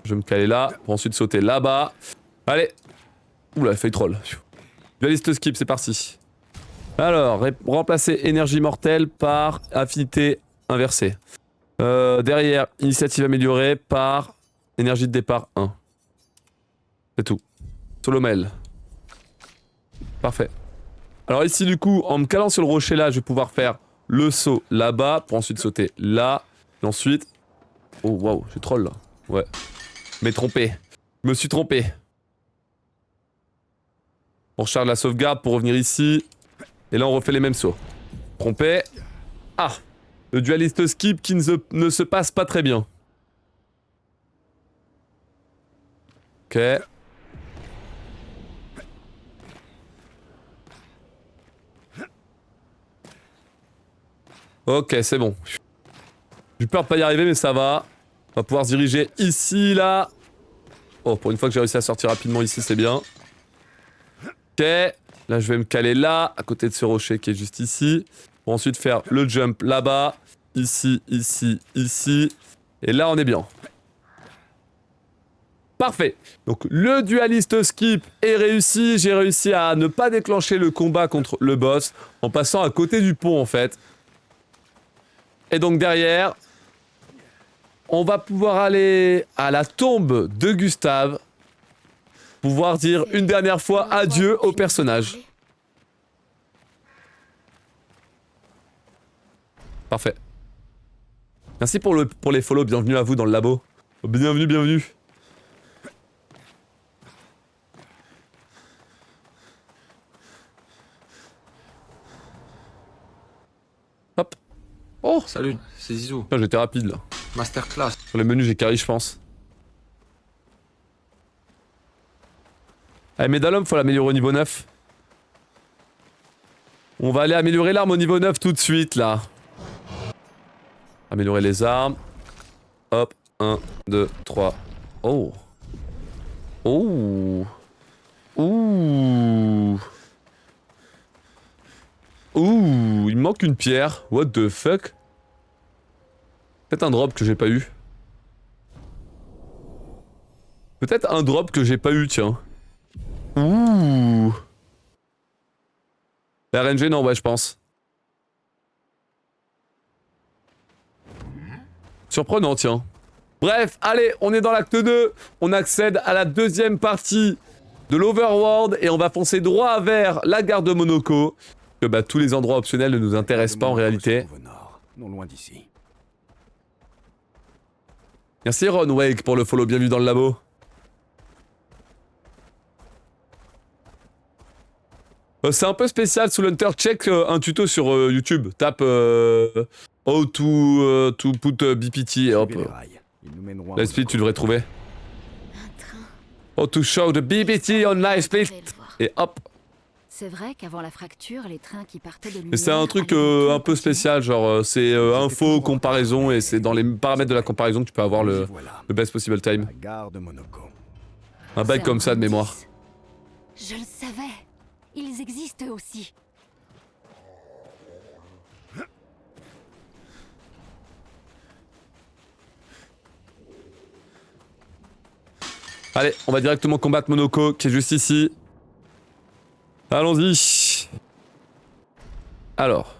Je vais me caler là, pour ensuite sauter là-bas. Allez. Oula, faille troll. Dualiste skip, c'est parti. Alors, remplacer énergie mortelle par affinité inversée. Derrière, initiative améliorée par énergie de départ 1. C'est tout. Solomel. Parfait. Alors ici, du coup, en me calant sur le rocher là, je vais pouvoir faire le saut là-bas pour ensuite sauter là. Et ensuite... Oh, waouh, j'ai troll là. Ouais. Mais trompé. Je me suis trompé. On recharge la sauvegarde pour revenir ici. Et là, on refait les mêmes sauts. Trompé. Ah! Le dualiste skip qui ne se passe pas très bien. Ok. Ok, c'est bon. J'ai peur de pas y arriver, mais ça va. On va pouvoir se diriger ici, là. Oh, pour une fois que j'ai réussi à sortir rapidement ici, c'est bien. Ok. Là, je vais me caler là, à côté de ce rocher qui est juste ici. Pour ensuite faire le jump là-bas. Ici, ici, ici. Et là, on est bien. Parfait. Donc, le dualiste skip est réussi. J'ai réussi à ne pas déclencher le combat contre le boss en passant à côté du pont, en fait. Et donc, derrière, on va pouvoir aller à la tombe de Gustave. Pouvoir dire une dernière fois adieu au personnage. Parfait. Merci pour les follow, bienvenue à vous dans le labo. Bienvenue, bienvenue. Hop. Oh, Salut, c'est Zizou. putain, j'étais rapide là. Masterclass. Sur les menus, j'ai carry, je pense. Allez, Médalhomme, faut l'améliorer au niveau 9. On va aller améliorer l'arme au niveau 9 tout de suite là. Améliorer les armes. Hop, 1, 2, 3. Oh. Oh. Ouh. Ouh, il me manque une pierre. What the fuck? Peut-être un drop que j'ai pas eu. Peut-être un drop que j'ai pas eu, tiens. Ouh. La RNG, non, ouais, je pense. Surprenant, tiens. Bref, allez, on est dans l'acte 2. On accède à la deuxième partie de l'Overworld et on va foncer droit vers la gare de Monaco. Que bah, tous les endroits optionnels ne nous intéressent pas en réalité. Non loin d'ici. Merci Ron Wake pour le follow, bienvenue dans le labo. C'est un peu spécial sous l'Hunter. Check un tuto sur YouTube. Tape how to put BPT et hop. Suivez les rails. Ils nous mèneront à Live split, tu devrais trouver. Un train. How to show the BPT on live Je split. vais le voir. Et hop. C'est vrai qu'avant la fracture, les trains qui partaient de Et c'est un truc un peu spécial, genre c'est info, comparaison, et c'est dans les paramètres de la comparaison que tu peux avoir nous y le voilà. best possible time. La gare de Monaco. Un bail comme ça de mémoire. Je le savais. Ils existent eux aussi. Allez, on va directement combattre Monaco, qui est juste ici. Allons-y. Alors.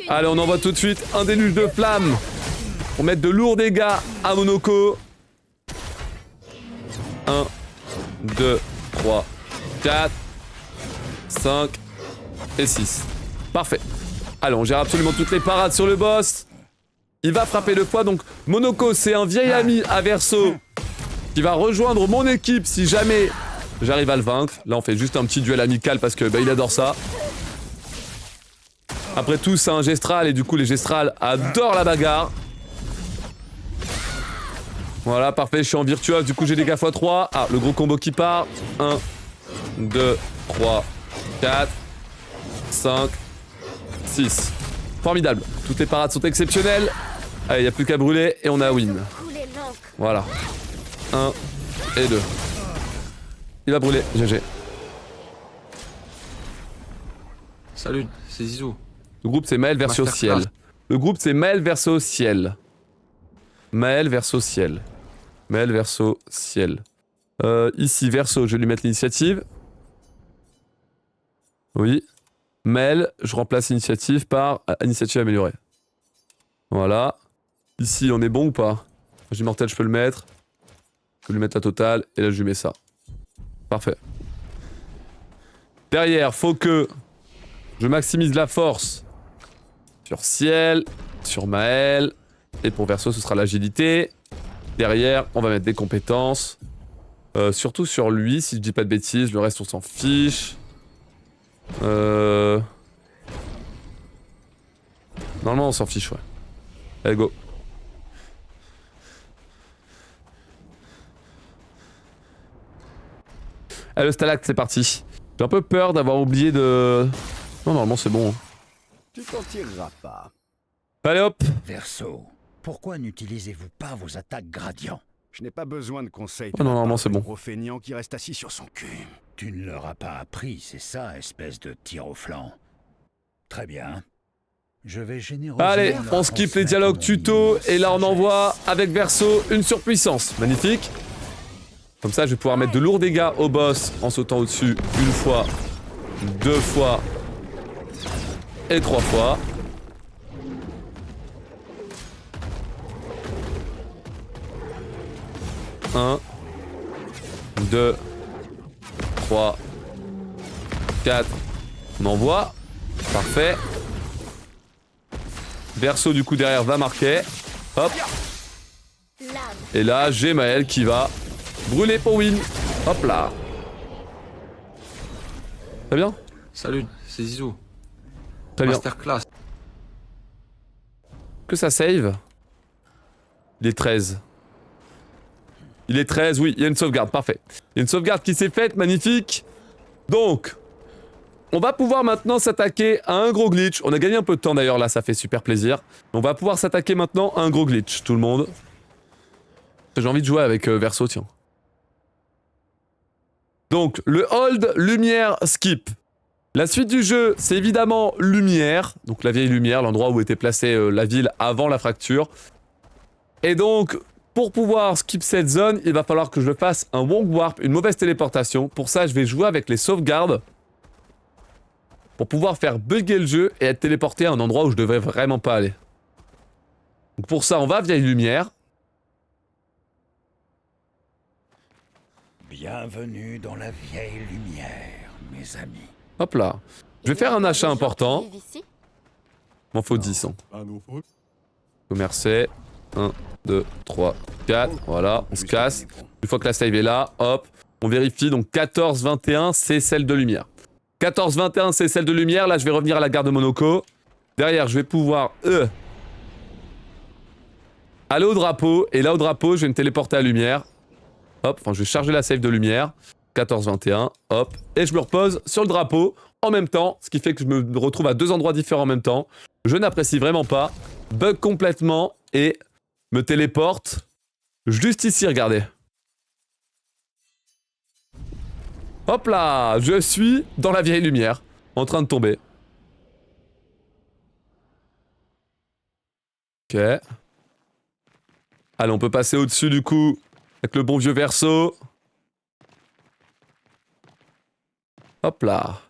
Allez, on envoie tout de suite un déluge de flammes pour mettre de lourds dégâts à Monaco. 1, 2, 3, 4, 5 et 6. Parfait. Allez, on gère absolument toutes les parades sur le boss. Il va frapper 2 fois, donc Monaco, c'est un vieil ami à Verso qui va rejoindre mon équipe si jamais j'arrive à le vaincre. Là, on fait juste un petit duel amical parce que il adore ça. Après tout, c'est un Gestral et du coup, les Gestrals adorent la bagarre. Voilà, parfait, je suis en virtuose, du coup j'ai dégâts x3. Ah, le gros combo qui part. 1, 2, 3, 4, 5, 6. Formidable. Toutes les parades sont exceptionnelles. Allez, il n'y a plus qu'à brûler et on a win. Couler l'encre. Voilà. 1 et 2. Il va brûler, GG. Salut, c'est Zizou. Le groupe c'est Maël versus Masterclass. Ciel. Le groupe c'est Maël versus Ciel. Maël versus Ciel. Maël versus Ciel. Ici, Verso, je vais lui mettre l'initiative. Oui. Maël, je remplace initiative par initiative améliorée. Voilà. Ici, on est bon ou pas? J'ai mortel, je peux le mettre. Je peux lui mettre la totale. Et là, je lui mets ça. Parfait. Derrière, faut que je maximise la force sur Ciel, sur Maël. Et pour Verso, ce sera l'agilité. Derrière, on va mettre des compétences. Surtout sur lui, si je dis pas de bêtises. Le reste, on s'en fiche. Normalement, on s'en fiche, ouais. Allez, go. Allez, le stalacte, c'est parti. J'ai un peu peur d'avoir oublié de... Non, normalement, c'est bon. Tu t'en tireras pas. Allez, hop. Verso, pourquoi n'utilisez-vous pas vos attaques gradients? Je n'ai pas besoin de conseils. Oh non, normalement, c'est bon. Gros feignant qui reste assis sur son cul. Tu ne leur as pas appris, c'est ça, espèce de tir au flanc. Très bien. Je vais généreusement... Allez, leur on skip les transmettre dialogues mon tuto immense et là on sagesse. envoie avec Verso une surpuissance. Magnifique. Comme ça je vais pouvoir mettre de lourds dégâts au boss en sautant au-dessus une fois, 2 fois et 3 fois. Un, 2, 3, 4. On envoie. Parfait. Verso du coup derrière va marquer. Hop. Lame. Et là j'ai Maël qui va brûler pour win. Hop là. Très bien. Salut, c'est Zizou. Très bien. Masterclass. Que ça save. Il est 13. Il est 13, oui, il y a une sauvegarde, parfait. Il y a une sauvegarde qui s'est faite, magnifique. Donc, on va pouvoir maintenant s'attaquer à un gros glitch. On a gagné un peu de temps d'ailleurs, là, ça fait super plaisir. On va pouvoir s'attaquer maintenant à un gros glitch, tout le monde. J'ai envie de jouer avec Verso, tiens. Donc, le hold, lumière, skip. La suite du jeu, c'est évidemment lumière. Donc la vieille lumière, l'endroit où était placée la ville avant la fracture. Et donc, pour pouvoir skip cette zone, il va falloir que je le fasse un wrong warp, une mauvaise téléportation. Pour ça, je vais jouer avec les sauvegardes. Pour pouvoir faire bugger le jeu et être téléporté à un endroit où je devrais vraiment pas aller. Donc pour ça, on va vieille lumière. Bienvenue dans la vieille lumière, mes amis. Hop là. Je vais faire un achat important. Ici. M'en faut 10. Hein. Commercer. 1, 2, 3, 4. Voilà, on se casse. Une fois que la save est là, hop, on vérifie. Donc 14, 21, c'est celle de lumière. 14, 21, c'est celle de lumière. Là, je vais revenir à la gare de Monoko. Derrière, je vais pouvoir aller au drapeau. Et là, au drapeau, je vais me téléporter à lumière. Hop, enfin, je vais charger la save de lumière. 14, 21, hop. Et je me repose sur le drapeau en même temps. Ce qui fait que je me retrouve à deux endroits différents en même temps. Je n'apprécie vraiment pas. Bug complètement et me téléporte juste ici, regardez. Hop là, je suis dans la vieille lumière, en train de tomber. Ok. Allez, on peut passer au-dessus du coup, avec le bon vieux verso. Hop là.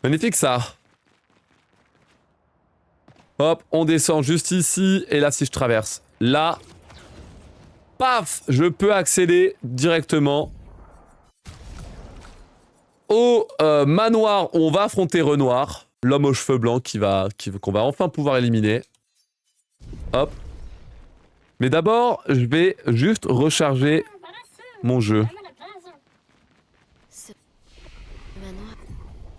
Magnifique ça. Hop, on descend juste ici, et là si je traverse, là... Paf, je peux accéder directement au manoir où on va affronter Renoir, l'homme aux cheveux blancs qu'on va enfin pouvoir éliminer. Hop. Mais d'abord, je vais juste recharger mon jeu.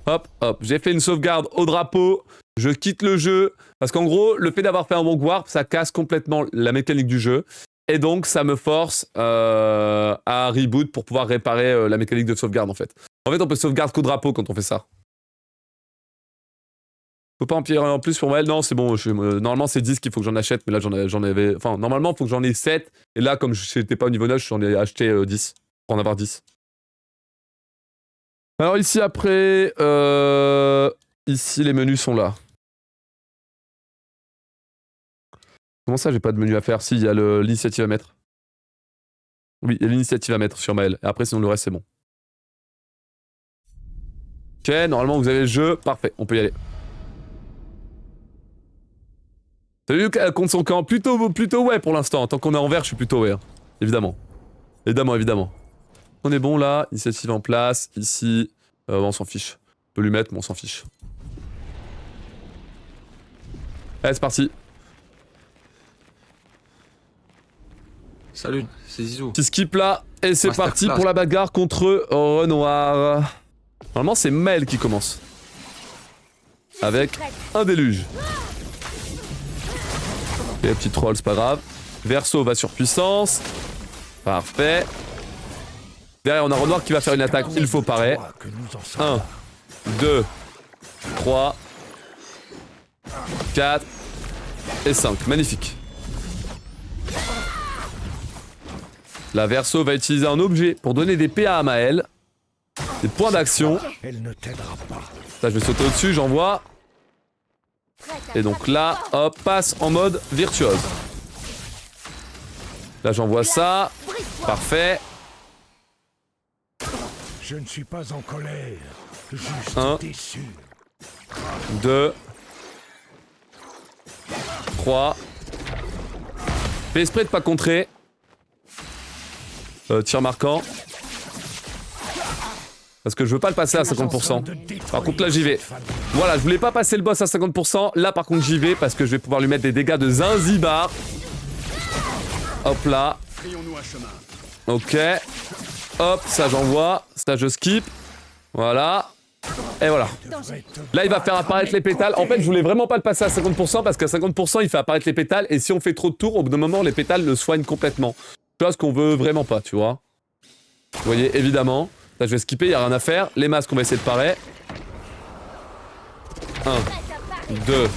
Hop, hop, j'ai fait une sauvegarde au drapeau, je quitte le jeu, parce qu'en gros, le fait d'avoir fait un bon warp, ça casse complètement la mécanique du jeu. Et donc, ça me force à reboot pour pouvoir réparer la mécanique de sauvegarde, en fait. En fait, on peut sauvegarder qu'au drapeau quand on fait ça. Faut pas empirer en plus pour Maël. Non, c'est bon. Normalement, c'est 10 qu'il faut que j'en achète, mais là, j'en avais... Enfin, normalement, il faut que j'en ai 7. Et là, comme je n'étais pas au niveau 9, j'en ai acheté 10. Pour en avoir 10. Alors ici, après... Ici, les menus sont là. Comment ça, j'ai pas de menu à faire? Si, il y a l'initiative à mettre. Oui, il y a l'initiative à mettre sur Maël. Et après, sinon, le reste, c'est bon. Ok, normalement, vous avez le jeu. Parfait, on peut y aller. T'as vu contre son camp? Plutôt ouais pour l'instant. Tant qu'on est en vert, je suis plutôt ouais. Hein. Évidemment. Évidemment. On est bon là. Initiative en place. Ici. On s'en fiche. On peut lui mettre, mais on s'en fiche. Allez, c'est parti. Salut, c'est Zizou. Petit skip là, et c'est parti pour la bagarre contre Renoir. Normalement, c'est Mel qui commence. Avec un déluge. Et petit troll, c'est pas grave. Verso va sur puissance. Parfait. Derrière, on a Renoir qui va faire une attaque, il faut parer. 1, 2, 3, 4 et 5. Magnifique. La Verso va utiliser un objet pour donner des PA à Maël. Des points d'action. Elle ne t'aidera pas. Là, je vais sauter au-dessus, j'envoie. Et donc là, hop, passe en mode virtuose. Là, j'envoie ça. Parfait. Je ne suis pas en colère, juste 1, déçu. 2, 3. Fais exprès de pas contrer. Tir marquant. Parce que je veux pas le passer à 50%. Par contre là j'y vais. Voilà, je voulais pas passer le boss à 50%. Là par contre j'y vais parce que je vais pouvoir lui mettre des dégâts de Zinzibar. Hop là. Ok. Hop, ça j'envoie. Ça je skip. Voilà. Et voilà. Là il va faire apparaître les pétales. En fait je voulais vraiment pas le passer à 50% parce qu'à 50% il fait apparaître les pétales. Et si on fait trop de tours, au bout d'un moment les pétales le soignent complètement. Chose qu'on veut vraiment pas, tu vois. Vous voyez, évidemment. Là, je vais skipper, y a rien à faire. Les masques, on va essayer de parer. 1, 2,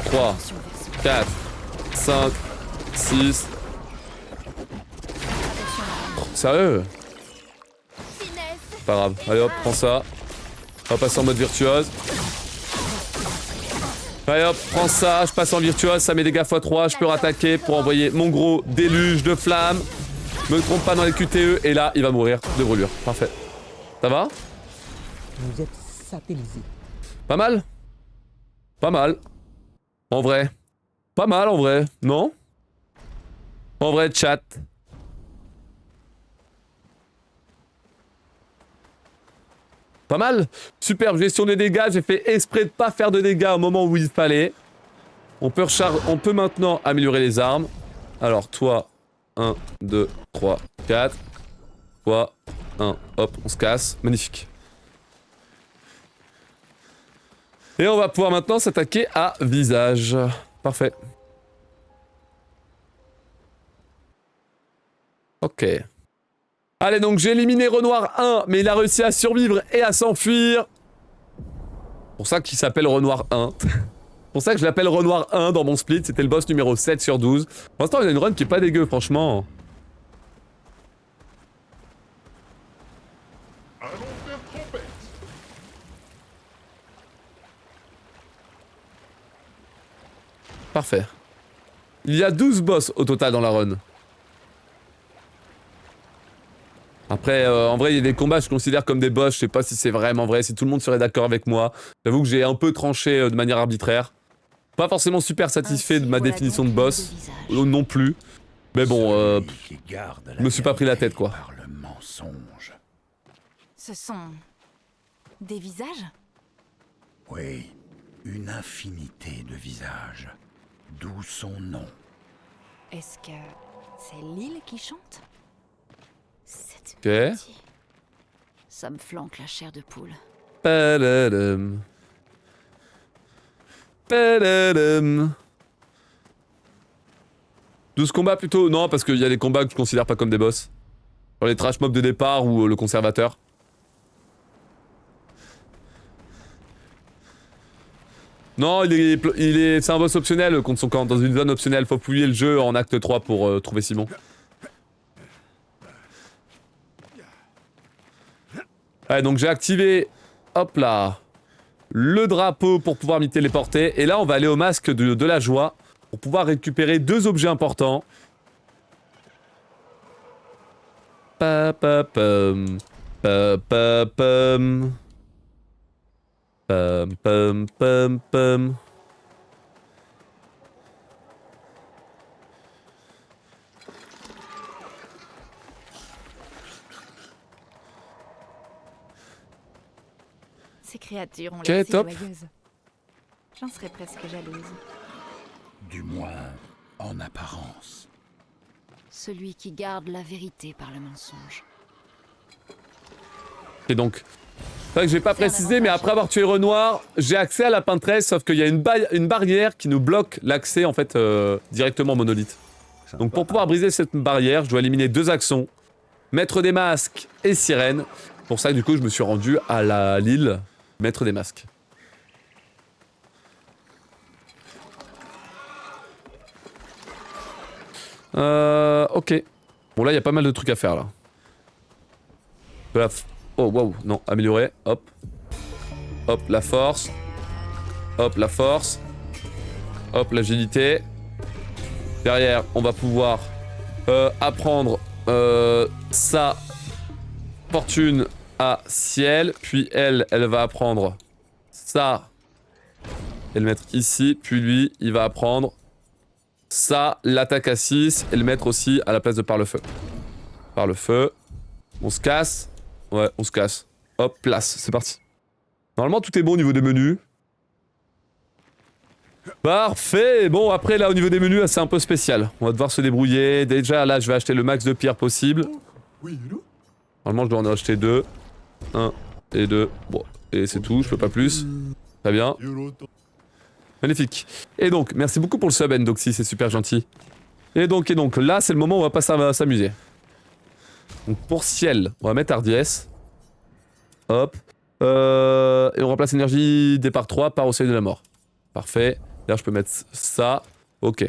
3, 4, 5, 6. Sérieux? Pas grave. Allez hop, prends ça. On va passer en mode virtuose. Allez hop, prends ça, je passe en virtuose, ça met des dégâts x3, je peux rattaquer pour envoyer mon gros déluge de flammes. Me trompe pas dans les QTE, et là, il va mourir de brûlure. Parfait. Ça va? Vous êtes satellisé. Pas mal? Pas mal. En vrai. Pas mal en vrai, non? En vrai, chat. Pas mal. Superbe gestion des dégâts, j'ai fait exprès de pas faire de dégâts au moment où il fallait. On peut maintenant améliorer les armes. Alors, toi, 1, 2, 3, 4. Toi, 1, hop, on se casse. Magnifique. Et on va pouvoir maintenant s'attaquer à visage. Parfait. Ok. Allez, donc j'ai éliminé Renoir 1, mais il a réussi à survivre et à s'enfuir. C'est pour ça qu'il s'appelle Renoir 1. C'est pour ça que je l'appelle Renoir 1 dans mon split. C'était le boss numéro 7 sur 12. Pour l'instant, il a une run qui est pas dégueu, franchement. Parfait. Il y a 12 boss au total dans la run. Après, en vrai, il y a des combats que je considère comme des boss. Je sais pas si c'est vraiment vrai, si tout le monde serait d'accord avec moi. J'avoue que j'ai un peu tranché de manière arbitraire. Pas forcément super satisfait de ma définition de boss. Non plus. Mais bon, je me suis pas pris la tête, quoi. Par le mensonge. Ce sont... des visages? Oui, une infinité de visages. D'où son nom. Est-ce que c'est l'île qui chante? Cette Ok. mélodie. Ça me flanque la chair de poule. Padadam. Padadam. 12 combats plutôt? Non, parce qu'il y a des combats que je considère pas comme des boss. Genre les trash mobs de départ ou le conservateur. Non, c'est un boss optionnel contre son camp. Dans une zone optionnelle, faut fouiller le jeu en acte 3 pour trouver Simon. Ouais, donc j'ai activé, hop là, le drapeau pour pouvoir m'y téléporter. Et là, on va aller au masque de la joie pour pouvoir récupérer 2 objets importants. Pa pa pam, pa pa pam. Pam pam pam pam. Ces créatures ont Ok, l'air si top. joyeuses. J'en serais presque jalouse. Du moins, en apparence. Celui qui garde la vérité par le mensonge. Et donc, c'est vrai que j'ai pas précisé, mais après avoir tué Renoir, j'ai accès à la peintresse, sauf qu'il y a une barrière qui nous bloque l'accès en fait directement au monolithe. Donc pour pouvoir briser cette barrière, je dois éliminer 2 actions, Maître des masques et Sirène. Pour ça, du coup, je me suis rendu à l'île Maître des masques. Ok. Bon, là, il y a pas mal de trucs à faire, là. Oh, waouh, non, améliorer, hop. Hop, la force. Hop, la force. Hop, l'agilité. Derrière, on va pouvoir apprendre sa fortune à ciel. Puis elle va apprendre ça et le mettre ici. Puis lui, il va apprendre ça, l'attaque à 6 et le mettre aussi à la place de par le feu. Par le feu. On se casse. Ouais, on se casse. Hop, place, c'est parti. Normalement, tout est bon au niveau des menus. Parfait. Bon, après, là, au niveau des menus, c'est un peu spécial. On va devoir se débrouiller. Déjà, là, je vais acheter le max de pierres possible. Normalement, je dois en acheter 2. 1 et 2. Bon, et c'est tout, je peux pas plus. Très bien. Magnifique. Et donc, merci beaucoup pour le sub, Endoxy, c'est super gentil. Et donc, là, c'est le moment où on va pas s'amuser. Donc, pour ciel, on va mettre hardiesse. Hop. Et on remplace énergie départ 3 par au seuil de la mort. Parfait. Là, je peux mettre ça. Ok.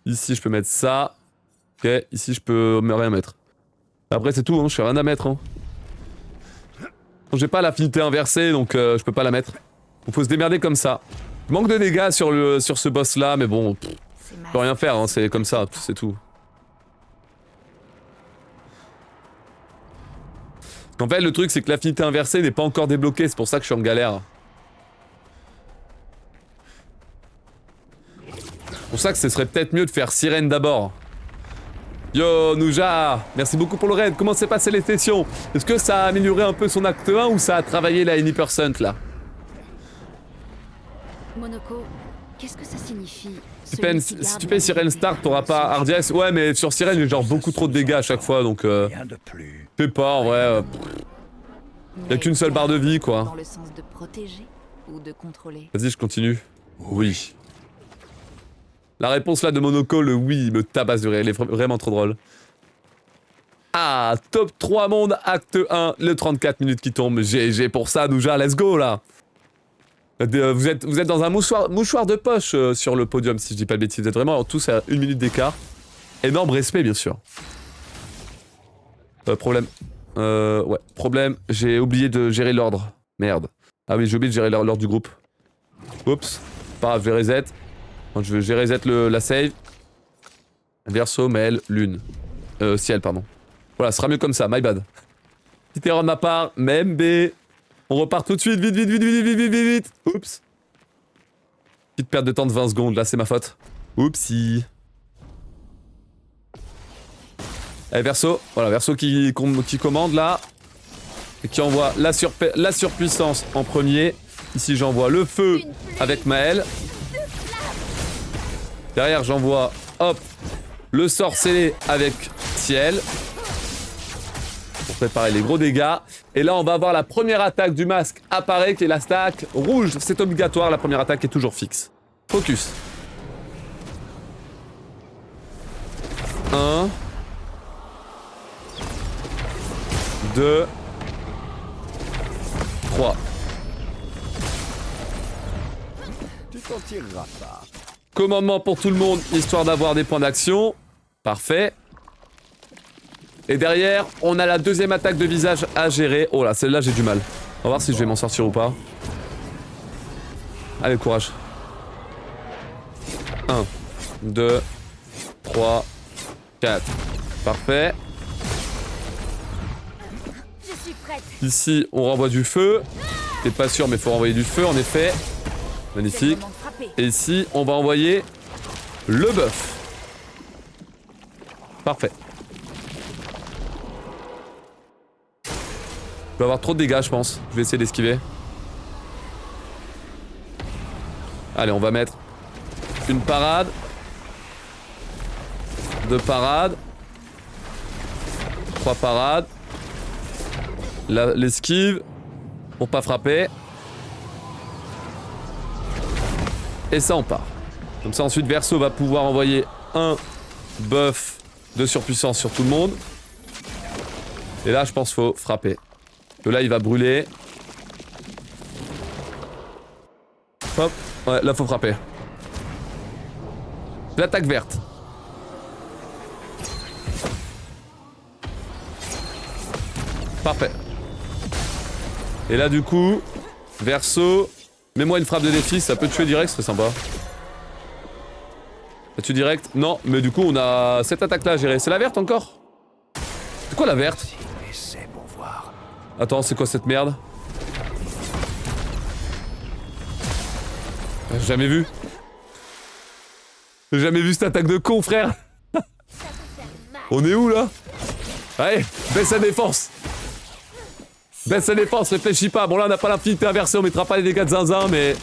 Ici, je peux mettre ça. Ok. Ici, je peux rien mettre. Après, c'est tout, hein. Je fais rien à mettre. Hein. J'ai pas l'affinité inversée, donc je peux pas la mettre. Donc, faut se démerder comme ça. Je manque de dégâts sur ce boss-là, mais bon, je peux rien faire, hein. C'est comme ça, c'est tout. En fait, le truc, c'est que l'affinité inversée n'est pas encore débloquée, c'est pour ça que je suis en galère. C'est pour ça que ce serait peut-être mieux de faire Sirène d'abord. Yo, Nouja, merci beaucoup pour le raid. Comment s'est passé les sessions? Est-ce que ça a amélioré un peu son acte 1 ou ça a travaillé la Any% là? Monoko, Qu'est-ce que ça signifie Si tu payes Sirène Stark, t'auras pas Hardies. Ouais, mais sur Sirène, j'ai genre beaucoup trop de dégâts à chaque fois, donc Rien de plus. je sais pas, en vrai. Y a qu'une seule barre de vie, quoi. Dans le sens de protéger ou de contrôler? Vas-y, je continue. Oui. La réponse là de Monoco, le oui, il me tabasse de rire, il est vraiment trop drôle. Ah, top 3 monde, acte 1, le 34 minutes qui tombe. GG pour ça, Nouja, let's go là. Vous êtes dans un mouchoir de poche sur le podium, si je dis pas de bêtises. Vous êtes vraiment tous à 1 minute d'écart. Énorme respect, bien sûr. Problème. Ouais, problème, j'ai oublié de gérer l'ordre. Merde. Ah oui, j'ai oublié de gérer l'ordre du groupe. Oups. Pas grave, je vais reset. Donc, je vais reset la save. Verso, Maël, Lune. Ciel, pardon. Voilà, ce sera mieux comme ça, my bad. Petite erreur de ma part, même B. On repart tout de suite, vite. Oups. Petite perte de temps de 20 secondes, là c'est ma faute. Oupsie. Allez, Verso. Voilà, Verso qui commande là. Et qui envoie la surpuissance en premier. Ici j'envoie le feu avec Maël. Derrière j'envoie, hop, le sort scellé avec Ciel. Pour préparer les gros dégâts. Et là on va avoir la première attaque du masque apparaît qui est la stack rouge. C'est obligatoire, la première attaque est toujours fixe. Focus. 1 2 3. Tu t'en tireras pas. Commandement pour tout le monde, histoire d'avoir des points d'action. Parfait. Et derrière, on a la deuxième attaque de visage à gérer. Oh là, celle-là, j'ai du mal. On va voir si je vais m'en sortir ou pas. Allez, courage. 1, 2, 3, 4. Parfait. Je suis prête. Ici, on renvoie du feu. T'es pas sûr, mais faut renvoyer du feu, en effet. Magnifique. Et ici, on va envoyer le bœuf. Parfait. Je vais avoir trop de dégâts, je pense. Je vais essayer d'esquiver. Allez, on va mettre une parade. 2 parades. 3 parades. L'esquive. Pour pas frapper. Et ça, on part. Comme ça, ensuite, Verso va pouvoir envoyer un buff de surpuissance sur tout le monde. Et là, je pense qu'il faut frapper. Que là, il va brûler. Hop. Ouais, là, faut frapper. L'attaque verte. Parfait. Et là, du coup, Verso, mets-moi une frappe de défi, ça peut tuer direct, ce serait sympa. Ça tue direct? Non, mais du coup, on a cette attaque-là à gérer. C'est la verte encore? C'est quoi la verte? Attends, c'est quoi cette merde? J'ai jamais vu. J'ai jamais vu cette attaque de con, frère. On est où, là? Allez, baisse la défense. Baisse la défense, réfléchis pas. Bon, là, on n'a pas l'infinité inversée, on mettra pas les dégâts de zinzin, mais...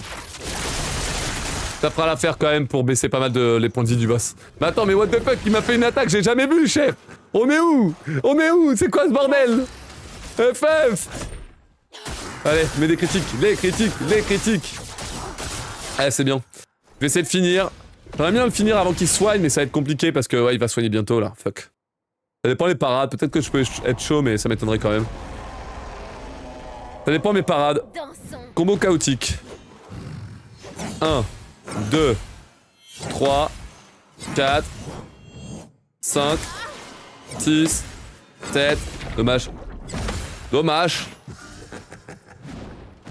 ça fera l'affaire quand même pour baisser pas mal les points de vie du boss. Mais attends, mais what the fuck, il m'a fait une attaque, j'ai jamais vu, chef. On est où? On est où? C'est quoi ce bordel? FF. Allez, mets des critiques, les critiques. Allez, c'est bien. Je vais essayer de finir. J'aimerais bien le finir avant qu'il soigne, mais ça va être compliqué parce que ouais, il va soigner bientôt là. Fuck. Ça dépend les parades. Peut-être que je peux être chaud, mais ça m'étonnerait quand même. Ça dépend mes parades. Combo chaotique. 1, 2, 3, 4, 5, 6, 7. Dommage. Dommage.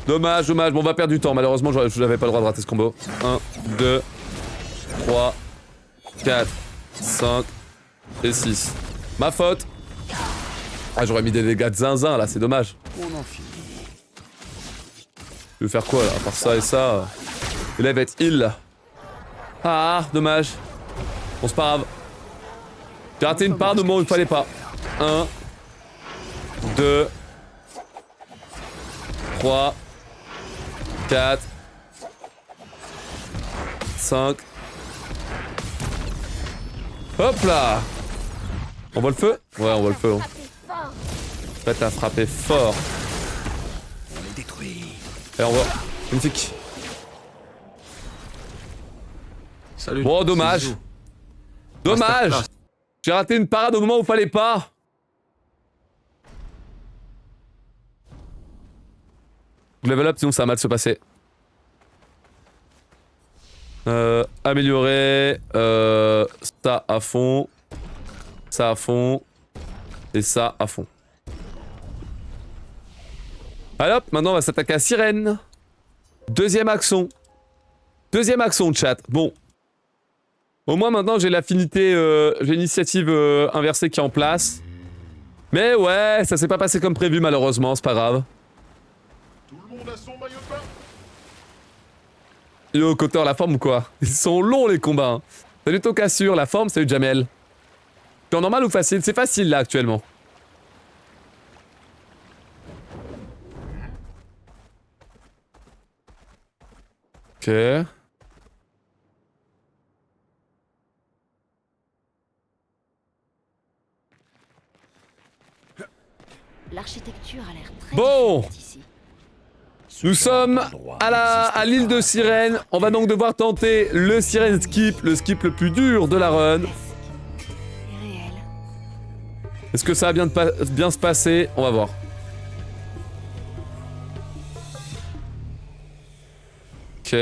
Bon, on va perdre du temps. Malheureusement, je n'avais pas le droit de rater ce combo. 1, 2, 3, 4, 5 et 6. Ma faute. Ah, j'aurais mis des dégâts de zinzin là, c'est dommage. On en finit. Je vais faire quoi là, à part ça et ça? Et là, il va être heal là. Ah, dommage. Bon, c'est pas grave. J'ai raté une part de moment où il fallait pas. 1, 2, 3, 4, 5. Hop là. On voit le feu? Ouais, on voit le feu. Hein. Faites à frapper fort. On les détruit. Allez, on voit. Magnifique. Salut. Bon, dommage. c'est Zizou. Dommage. Masterclass. J'ai raté une parade au moment où fallait pas. Level up, sinon ça va mal se passer. Améliorer. Ça à fond. Ça à fond. Et ça à fond. Allez hop, maintenant on va s'attaquer à Sirène. Deuxième action. Deuxième action, chat. Bon. Au moins maintenant j'ai l'affinité, j'ai l'initiative inversée qui est en place. Mais ouais, ça s'est pas passé comme prévu malheureusement, c'est pas grave. Tout le monde a son maillot de bain. Yo, Cotter, la forme ou quoi? Ils sont longs les combats. Hein. Salut Tokassur, la forme, salut Jamel. T'es en normal ou facile? C'est facile là actuellement. Ok. L'architecture a l'air très Bon. différente ici. Nous sommes à l'île de Sirène. On va donc devoir tenter le Sirène Skip, le skip le plus dur de la run. C'est réel. Est-ce que ça va bien se passer? On va voir. Ok.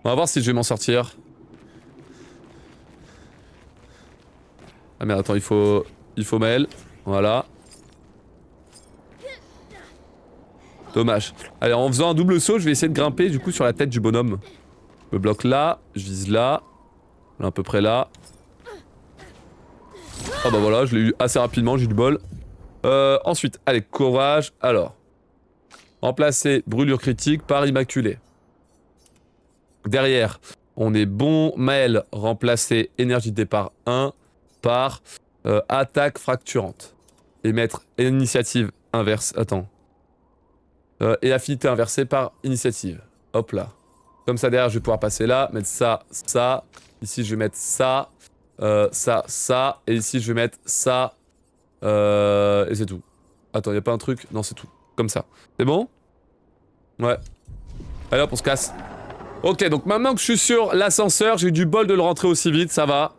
On va voir si je vais m'en sortir. Ah merde, attends, il faut Maël. Voilà. Dommage. Allez, en faisant un double saut, je vais essayer de grimper du coup sur la tête du bonhomme. Je me bloque là, je vise là. Là, à peu près là. Ah bah voilà, je l'ai eu assez rapidement, j'ai eu du bol. Ensuite, allez, courage. Alors, remplacer brûlure critique par immaculé. Derrière, on est bon. Maël, remplacer énergie de départ 1 par attaque fracturante. Et mettre initiative inverse. Attends. Et affinité inversée par initiative. Hop là. Comme ça, derrière, je vais pouvoir passer là, mettre ça, ça. Ici, je vais mettre ça, ça, ça. Et ici, je vais mettre ça. Et c'est tout. Attends, y a pas un truc? Non, c'est tout. Comme ça. C'est bon? Ouais. Allez hop, on se casse. Ok, donc maintenant que je suis sur l'ascenseur, j'ai eu du bol de le rentrer aussi vite, ça va.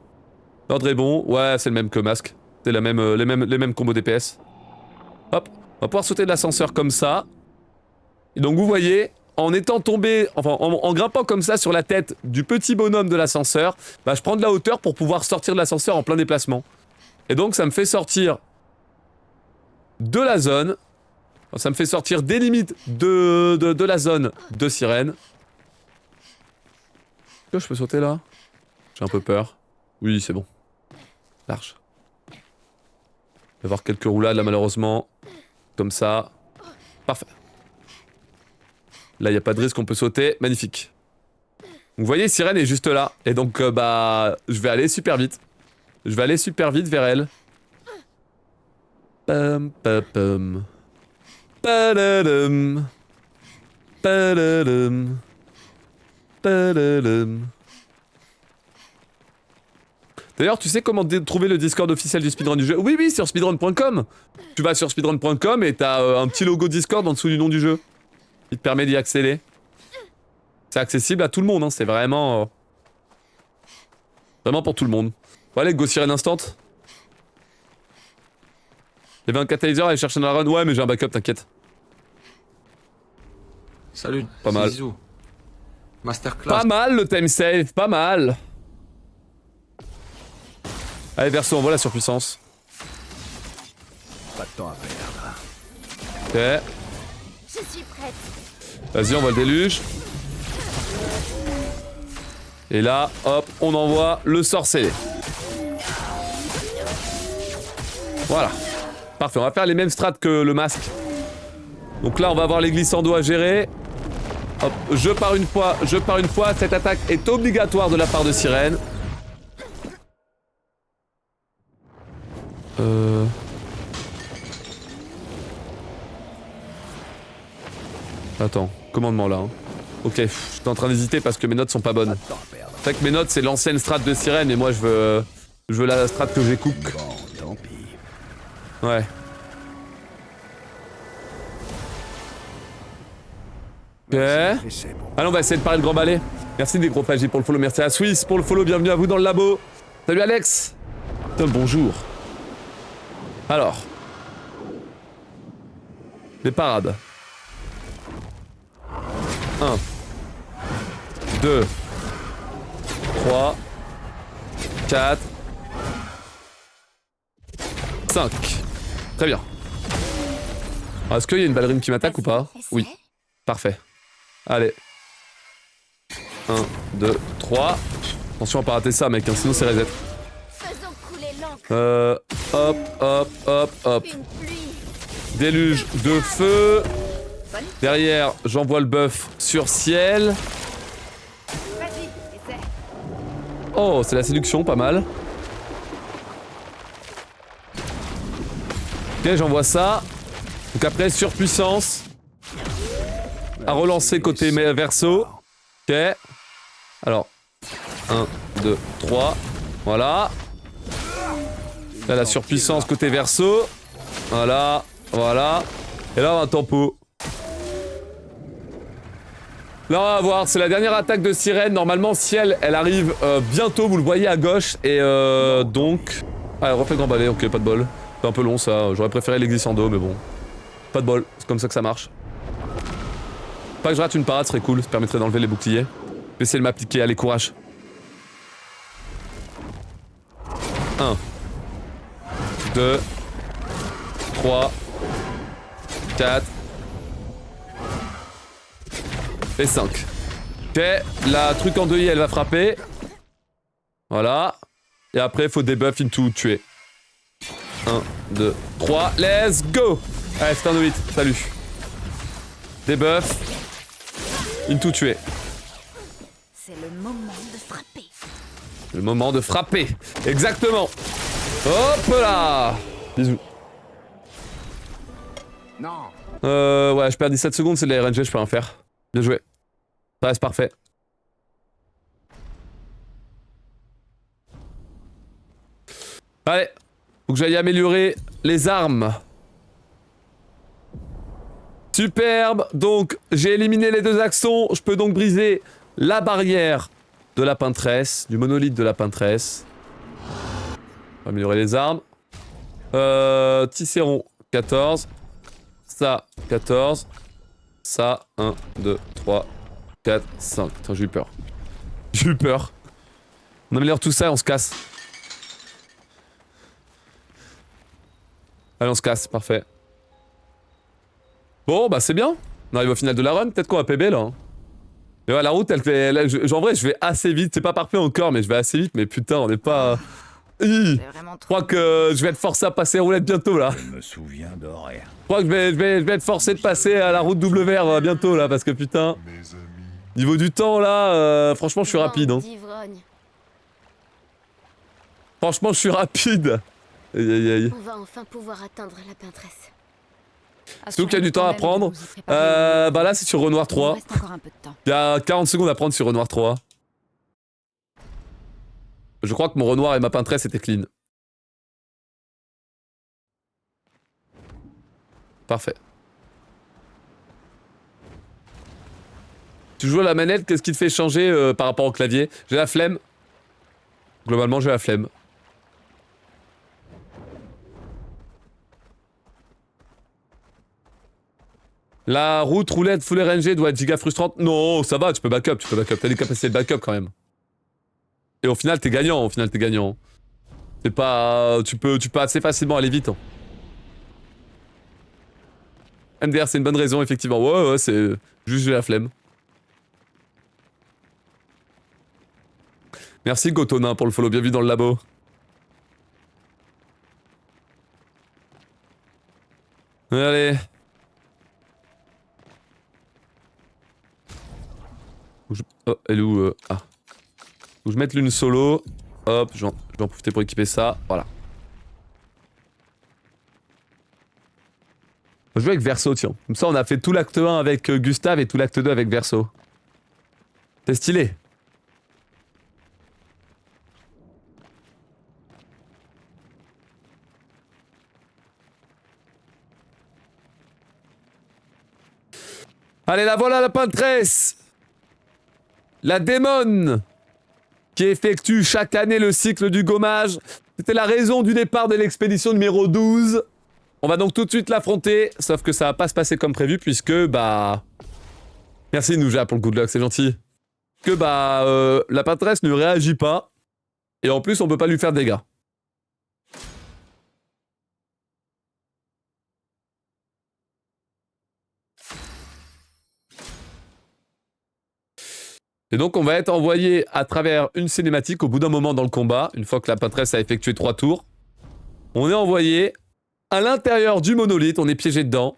L'ordre est bon. Ouais, c'est le même que masque. C'est les mêmes combos DPS. Hop. On va pouvoir sauter de l'ascenseur comme ça. Et donc vous voyez, en étant tombé, enfin en grimpant comme ça sur la tête du petit bonhomme de l'ascenseur, bah je prends de la hauteur pour pouvoir sortir de l'ascenseur en plein déplacement. Et donc ça me fait sortir de la zone, ça me fait sortir des limites de la zone de Sirène. Est-ce que je peux sauter là? J'ai un peu peur. Oui, c'est bon. Large. Je vais avoir quelques roulades là malheureusement. Comme ça. Parfait. Là, il n'y a pas de risque, on peut sauter. Magnifique. Donc, vous voyez, Sirène est juste là. Et donc, bah, je vais aller super vite. Je vais aller super vite vers elle. Pam, pam, pam. Padadam. Padadam. Padadam. D'ailleurs, tu sais comment trouver le Discord officiel du speedrun du jeu? Oui, oui, sur speedrun.com. Tu vas sur speedrun.com et t'as un petit logo Discord en dessous du nom du jeu. Il te permet d'y accéder. C'est accessible à tout le monde, hein. C'est vraiment... vraiment pour tout le monde. Bon, allez, go Sirène instant. Il y avait un catalyseur à aller chercher dans la run. Ouais, mais j'ai un backup, t'inquiète. Salut. Pas c'est mal. Zizou. Masterclass. Pas mal le time save, pas mal. Allez, verso, on voit la surpuissance. Pas de temps à perdre. Ok. Je suis prête. Vas-y, on voit le déluge. Et là, hop, on envoie le sorcier. Voilà. Parfait, on va faire les mêmes strats que le masque. Donc là, on va avoir les glissando à gérer. Hop, je pars une fois. Cette attaque est obligatoire de la part de Sirène. Attends, commandement là. Hein. Ok, j'étais en train d'hésiter parce que mes notes sont pas bonnes. C'est vrai que mes notes c'est l'ancienne strat de sirène et moi je veux la strat que j'ai cook. Bon, tant pis. Ouais. Ok. C'est bon. Allez, on va essayer de parler le grand balai. Merci des gros pages pour le follow, merci à Swiss pour le follow, bienvenue à vous dans le labo. Salut Alex. Tom, bonjour. Alors. Les parades. 1. 2. 3. 4. 5. Très bien. Alors, est-ce qu'il y a une ballerine qui m'attaque ou pas? Oui. Parfait. Allez. 1, 2, 3. Attention à pas rater ça, mec, hein, sinon c'est reset. Faisons couler l'encre. Hop, hop, hop, hop. Une pluie. Déluge de feu. Derrière, j'envoie le buff sur ciel. Vas-y, essaie. Oh, c'est la séduction, pas mal. Ok, j'envoie ça. Donc après, surpuissance. À relancer côté verso. Ok. Alors. 1, 2, 3. Voilà. Là, la surpuissance côté verso. Voilà. Voilà. Et là, on a un tempo. Là, on va voir. C'est la dernière attaque de sirène. Normalement, si elle arrive bientôt, vous le voyez à gauche. Et donc... Allez, refait grand balai. Ok, pas de bol. C'est un peu long, ça. J'aurais préféré l'existando, mais bon. Pas de bol. C'est comme ça que ça marche. Pas que je rate une parade, ce serait cool. Ça permettrait d'enlever les boucliers. Je vais essayer de m'appliquer. Allez, courage. 1. 2. 3. 4. Et 5. Ok, la truc en 2i elle va frapper. Voilà. Et après faut debuff into tuer. 1, 2, 3, let's go. Allez, c'est un 2-8, salut. Debuff. Into tuer. C'est le moment de frapper. Le moment de frapper. Exactement. Hop là. Bisous. Non. Ouais, je perds 17 secondes, c'est de la RNG, je peux rien faire. Bien joué. Ça reste parfait. Allez, faut que j'aille améliorer les armes. Superbe. Donc, j'ai éliminé les deux accents. Je peux donc briser la barrière de la peintresse, du monolithe de la peintresse. On va améliorer les armes. Tisseron, 14. Ça, 14. Ça, 1, 2, 3, 4, 5. Putain, j'ai eu peur. J'ai eu peur. On améliore tout ça et on se casse. Allez, on se casse, parfait. Bon, bah c'est bien. On arrive au final de la run, peut-être qu'on va PB là. Hein. Mais ouais, la route, en vrai, je vais assez vite. C'est pas parfait encore, mais je vais assez vite. Mais putain, on n'est pas... Je crois que je vais être forcé à passer roulette bientôt là. Je me souviens de rien. Je crois que je vais être forcé de passer à la route double vert bientôt là, parce que putain... Mes amis. Niveau du temps là, franchement je suis rapide. Hein. Franchement je suis rapide. Aïe aïe aïe. On va enfin pouvoir atteindre la peintresse. C'est où qu'il y a du temps à prendre. Bah là c'est sur Renoir 3. Il y a 40 secondes à prendre sur Renoir 3. Je crois que mon Renoir et ma peintresse étaient clean. Parfait. Tu joues à la manette, qu'est-ce qui te fait changer par rapport au clavier? J'ai la flemme. Globalement, j'ai la flemme. La route roulette full RNG doit être giga frustrante. Non, ça va, tu peux backup, T'as des capacités de backup quand même. Et au final, t'es gagnant, C'est pas... Tu peux assez facilement aller vite. Hein. MDR, c'est une bonne raison, effectivement. Ouais, c'est... Juste j'ai la flemme. Merci Gotonin pour le follow, bienvenue dans le labo. Allez. Oh, elle est où Ah. Faut que je mette l'une solo. Hop, je vais en profiter pour équiper ça. Voilà. On va jouer avec Verso, tiens. Comme ça, on a fait tout l'acte 1 avec Gustave et tout l'acte 2 avec Verso. C'est stylé. Allez, la voilà la peintresse. La démone qui effectue chaque année le cycle du gommage. C'était la raison du départ de l'expédition numéro 12. On va donc tout de suite l'affronter, sauf que ça va pas se passer comme prévu puisque, bah... Merci Nouja pour le good luck, c'est gentil. Que, bah, la peintresse ne réagit pas. Et en plus, on peut pas lui faire de dégâts. Et donc on va être envoyé à travers une cinématique au bout d'un moment dans le combat, une fois que la peintresse a effectué 3 tours. On est envoyé à l'intérieur du monolithe, on est piégé dedans.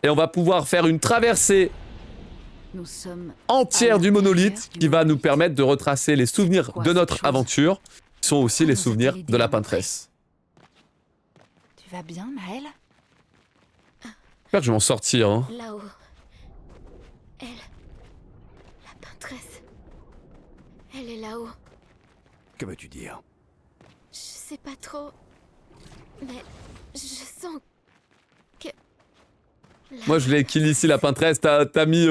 Et on va pouvoir faire une traversée entière du monolithe qui va nous permettre de retracer les souvenirs de notre aventure, qui sont aussi les souvenirs de la peintresse. Tu vas bien, Maëlle? J'espère que je vais m'en sortir, hein. Là-haut. Elle. La peintresse. Elle est là-haut. Que veux-tu dire? Je sais pas trop. Mais je sens que. Moi je l'ai kill ici la peintresse, t'as mis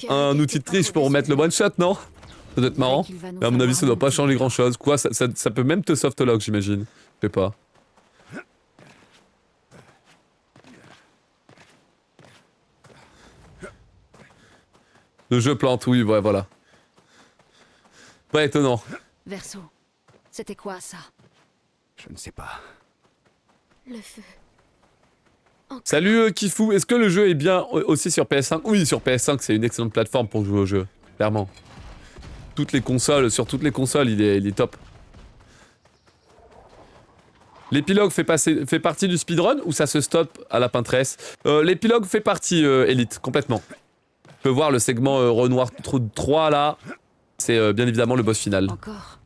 un outil de triche pour mettre le one shot, non? Ça doit être marrant. Mais à mon avis ça doit pas changer grand chose. Quoi, ça peut même te softlock j'imagine. Je sais pas. Le jeu plante, oui, ouais, voilà. Pas étonnant. Verso, c'était quoi ça? Je ne sais pas. Le feu. Salut Kifou, est-ce que le jeu est bien aussi sur PS5? Oui, sur PS5 c'est une excellente plateforme pour jouer au jeu, clairement. Toutes les consoles, sur toutes les consoles il est top. L'épilogue fait partie du speedrun ou ça se stoppe à la peintresse? L'épilogue fait partie, Elite, complètement. Tu peux voir le segment Renoir 3 là, c'est bien évidemment le boss final. Encore.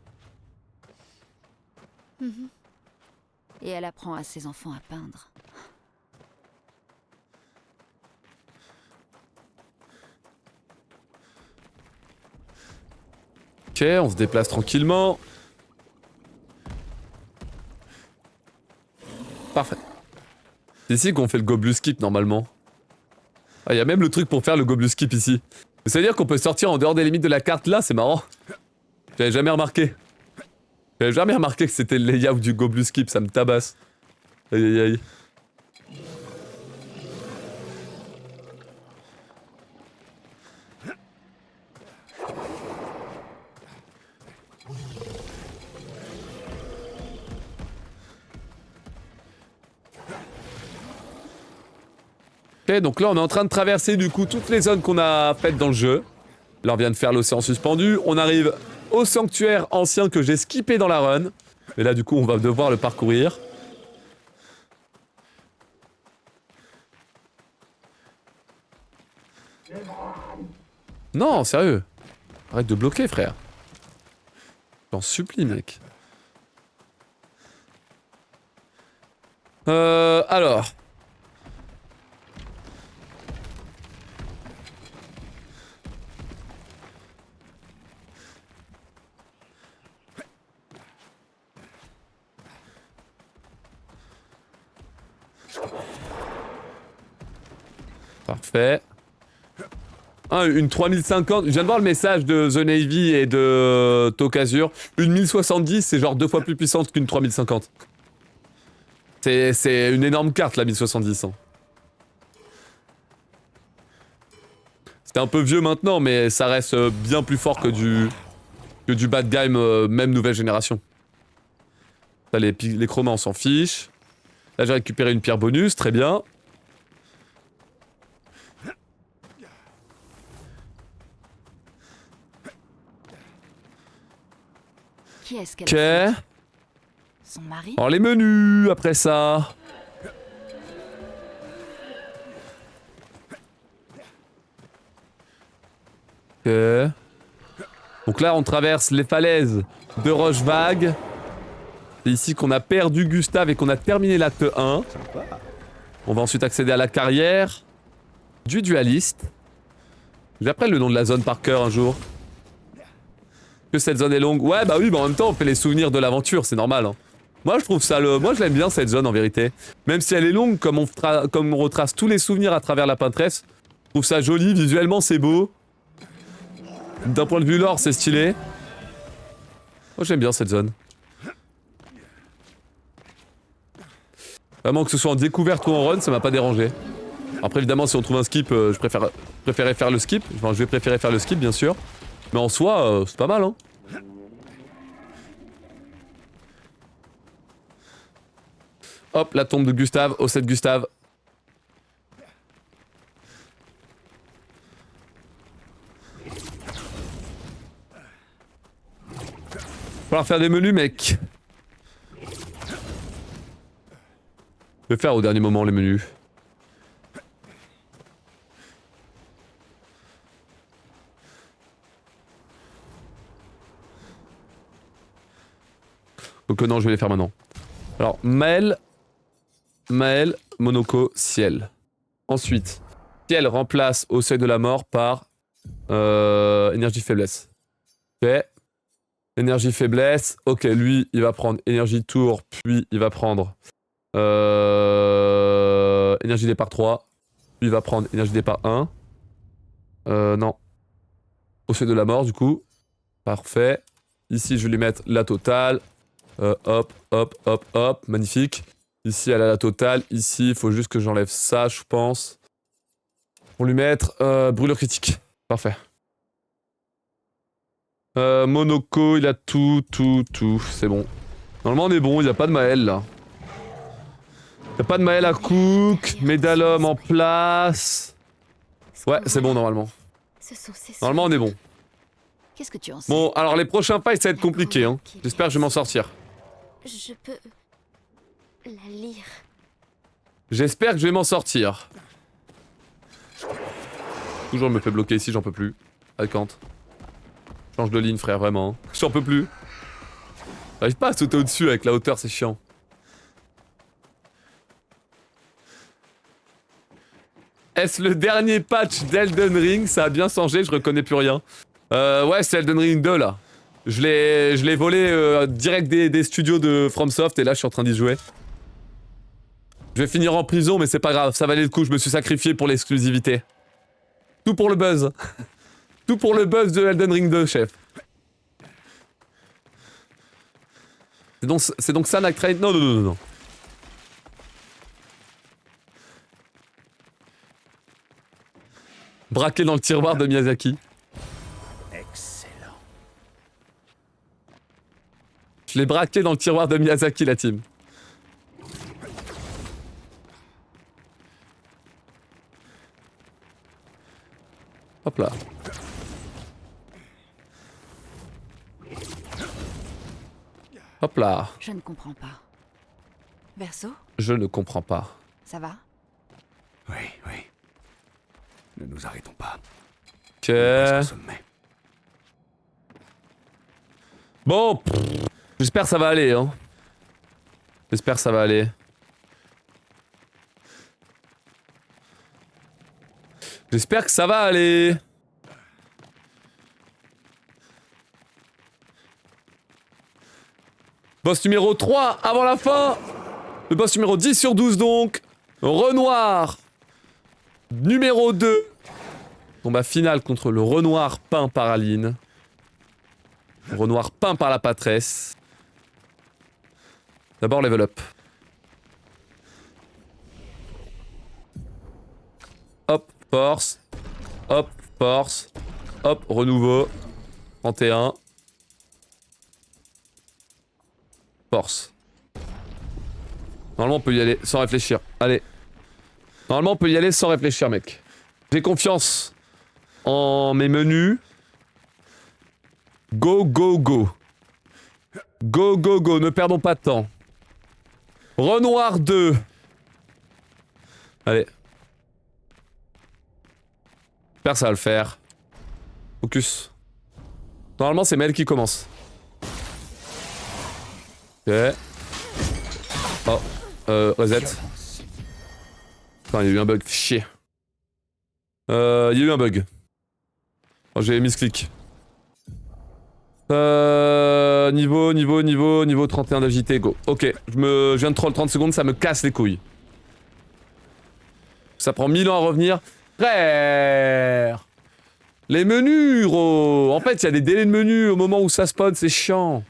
Et elle apprend à ses enfants à peindre. Ok, on se déplace tranquillement. Parfait. C'est ici qu'on fait le goblu skip normalement. Ah, y a même le truc pour faire le goblu skip ici. Ça veut dire qu'on peut sortir en dehors des limites de la carte là, c'est marrant. J'avais jamais remarqué. J'avais jamais remarqué que c'était le layout du goblu skip, ça me tabasse. Aïe aïe aïe. Ok, donc là on est en train de traverser du coup toutes les zones qu'on a faites dans le jeu. Là on vient de faire l'océan suspendu, on arrive au sanctuaire ancien que j'ai skippé dans la run. Et là du coup on va devoir le parcourir. Non, sérieux. Arrête de bloquer frère. J'en supplie mec. Alors... Parfait. Ah, une 3050. Je viens de voir le message de The Navy et de Tokazur. Une 1070, c'est genre 2 fois plus puissante qu'une 3050. C'est une énorme carte, la 1070. Hein. C'était un peu vieux maintenant, mais ça reste bien plus fort que du bad game, même nouvelle génération. Là, les chromas, on s'en fiche. Là, j'ai récupéré une pierre bonus, très bien. Qui est-ce qu'elle Ok. Son mari? Alors les menus après ça. Ok. Donc là on traverse les falaises de Rochevague. C'est ici qu'on a perdu Gustave et qu'on a terminé l'acte 1. On va ensuite accéder à la carrière du dualiste. J'apprends le nom de la zone par cœur un jour. Que cette zone est longue. Ouais, bah oui, mais en même temps, on fait les souvenirs de l'aventure, c'est normal. Hein. Moi, je trouve ça moi, je l'aime bien cette zone en vérité. Même si elle est longue, comme on retrace tous les souvenirs à travers la peintresse, je trouve ça joli. Visuellement, c'est beau. D'un point de vue lore, c'est stylé. Moi, j'aime bien cette zone. Vraiment, que ce soit en découverte ou en run, ça m'a pas dérangé. Après, évidemment, si on trouve un skip, je préférerais faire le skip. Enfin, je vais préférer faire le skip, bien sûr. Mais en soi, c'est pas mal, hein. Hop, la tombe de Gustave, Osset Gustave. Falloir faire des menus, mec. Je vais faire au dernier moment les menus. Donc non, je vais les faire maintenant. Alors, Maël, Monoko, Ciel. Ensuite, Ciel remplace au seuil de la mort par énergie faiblesse. Ok. Énergie faiblesse. Ok, lui, il va prendre énergie tour, puis il va prendre énergie départ 3. Puis il va prendre énergie départ 1. Non. Au seuil de la mort, du coup. Parfait. Ici, je vais lui mettre la totale. Hop, hop, hop, hop. Magnifique. Ici, elle a la totale. Ici, il faut juste que j'enlève ça, je pense. Pour lui mettre brûlure critique. Parfait. Monoko, il a tout. C'est bon. Normalement, on est bon. Il n'y a pas de Maël, là. Il n'y a pas de Maël à Cook. Médalum en place. Ouais, c'est bon, normalement. Normalement, on est bon. Qu'est-ce que tu en sais? Bon, alors les prochains fights, ça va être compliqué, hein. J'espère que je vais m'en sortir. Je peux la lire. J'espère que je vais m'en sortir. Toujours, je me fais bloquer ici, j'en peux plus. Alcante. Change de ligne, frère, vraiment. J'en peux plus. J'arrive pas à sauter au-dessus avec la hauteur, c'est chiant. Est-ce le dernier patch d'Elden Ring? Ça a bien changé, je reconnais plus rien. Ouais, c'est Elden Ring 2 là. Je l'ai volé direct des studios de FromSoft et là je suis en train d'y jouer. Je vais finir en prison mais c'est pas grave, ça valait le coup, je me suis sacrifié pour l'exclusivité. Tout pour le buzz. Tout pour le buzz de Elden Ring 2, chef. C'est donc ça, Knack Train? Non. Braqué dans le tiroir de Miyazaki. Excellent. Je l'ai braqué dans le tiroir de Miyazaki, la team. Hop là. Hop là. Je ne comprends pas. Verso, Je ne comprends pas. ça va? Oui. Ne nous arrêtons pas. Ok. Au sommet. Bon. J'espère que ça va aller, hein. J'espère que ça va aller. J'espère que ça va aller. Boss numéro 3 avant la fin. Le boss numéro 10 sur 12 donc. Renoir. Numéro 2. Combat final contre le Renoir peint par Aline. Renoir peint par la Patresse. D'abord level up. Hop, force. Hop, force. Hop, renouveau. 31. Force. Normalement on peut y aller sans réfléchir. Allez. Normalement on peut y aller sans réfléchir, mec. J'ai confiance en mes menus. Go, go, go. Go, go, go. Ne perdons pas de temps. Renoir 2. Allez. J'espère que ça va le faire. Focus. Normalement c'est Mel qui commence. Ok. Oh. Reset. Putain, il y a eu un bug. Chier. Il y a eu un bug. Oh, j'ai misclick. Niveau 31 d'agité, go. Ok, je viens de troll 30 secondes, ça me casse les couilles. Ça prend 1000 ans à revenir. Frère! Les menus, gros! En fait, il y a des délais de menus au moment où ça spawn, c'est chiant.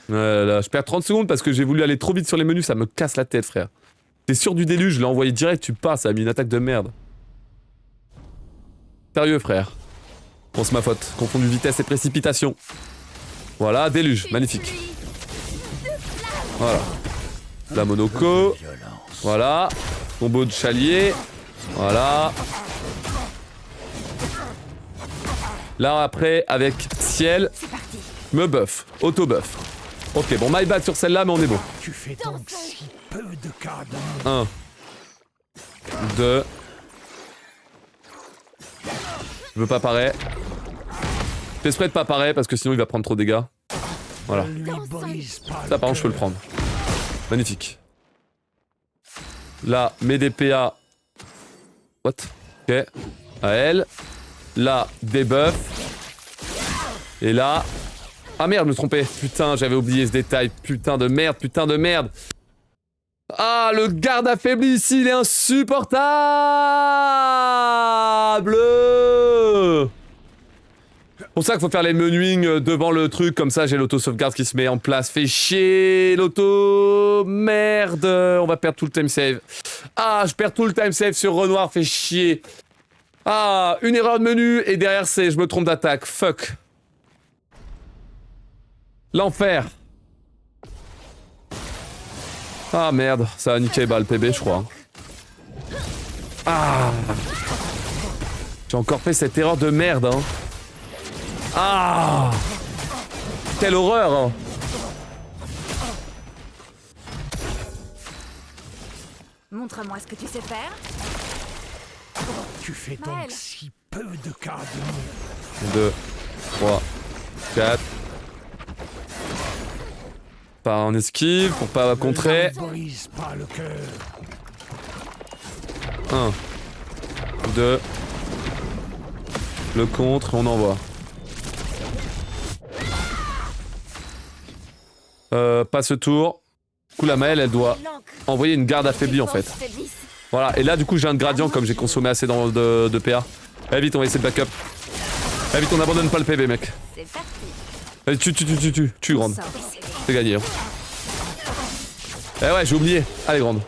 Là, je perds 30 secondes parce que j'ai voulu aller trop vite sur les menus, ça me casse la tête, frère. T'es sûr du déluge, je l'ai envoyé direct, tu passes, ça a mis une attaque de merde. Sérieux, frère. Bon, c'est ma faute. Confondu vitesse et précipitation. Voilà, déluge, magnifique. Voilà. La monoco. Voilà. Combo de chalier. Voilà. Là, après, avec ciel, me buff. Auto-buff. Ok, bon, my bad sur celle-là, mais on est bon. Tu fais donc si peu de cas de... 1. 2. Je veux pas parer. Fais exprès de pas parer parce que sinon il va prendre trop de dégâts. Voilà. Ça par contre je peux le prendre. Magnifique. Là, mes DPA. What? Ok. À elle. Là, debuff. Et là. Ah merde, je me trompais. Putain, j'avais oublié ce détail. Putain de merde, putain de merde. Ah, le garde affaibli ici, il est insupportable. C'est pour ça qu'il faut faire les menuing devant le truc, comme ça j'ai l'auto-sauvegarde qui se met en place. Fait chier, l'auto... Merde, on va perdre tout le time save. Ah, je perds tout le time save sur Renoir, fait chier. Ah, une erreur de menu, et derrière c'est... Je me trompe d'attaque, fuck. L'enfer. Ah merde, ça a niqué bah, le PB je crois. Ah. J'ai encore fait cette erreur de merde hein. Ah. Quelle horreur hein. Montre-moi ce que tu sais faire. Tu fais donc Maël. si peu de cas de... 2, 3, 4. Pas en esquive pour pas contrer. Brise pas le cœur. 1, 2. Le contre, on envoie. Pas ce tour. Du coup la Maëlle elle doit envoyer une garde affaiblie en fait. Voilà, et là du coup j'ai un gradient comme j'ai consommé assez de PA. Allez vite, on va essayer de backup. Allez vite, on abandonne pas le PB mec. C'est parti. Allez, tue grande. C'est gagné. Hein. Eh ouais, j'ai oublié. Allez, grande.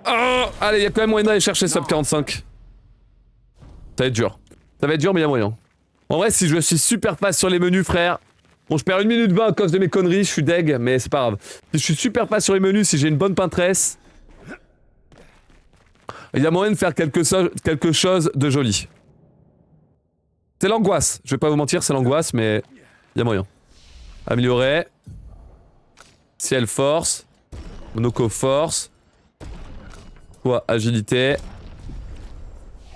Oh, allez, il y a quand même moyen d'aller chercher sub 45. Ça va être dur. Ça va être dur, mais il y a moyen. En vrai, si je suis super fast sur les menus, frère. Bon, je perds 1 minute 20 à cause de mes conneries, je suis deg, mais c'est pas grave. Si je suis super fast sur les menus, si j'ai une bonne peintresse, il y a moyen de faire quelque chose de joli. C'est l'angoisse. Je vais pas vous mentir, c'est l'angoisse, mais il y a moyen. Améliorer. Ciel force. Monoco force. Quoi, agilité.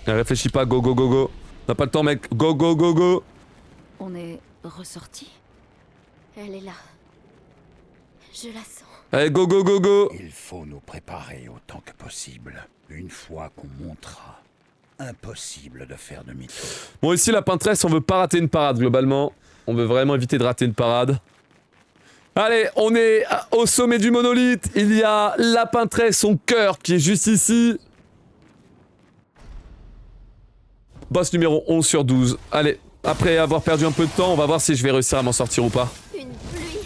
Ne réfléchis pas, go go go go. On n'a pas le temps mec, go go go go. On est ressorti. Elle est là. Je la sens. Allez, go go go go. Il faut nous préparer autant que possible. Une fois qu'on montera, impossible de faire demi-tour. Bon ici la peintresse, on veut pas rater une parade globalement. On veut vraiment éviter de rater une parade. Allez, on est au sommet du monolithe. Il y a la peintresse, son cœur qui est juste ici. Boss numéro 11 sur 12. Allez, après avoir perdu un peu de temps, on va voir si je vais réussir à m'en sortir ou pas. Une pluie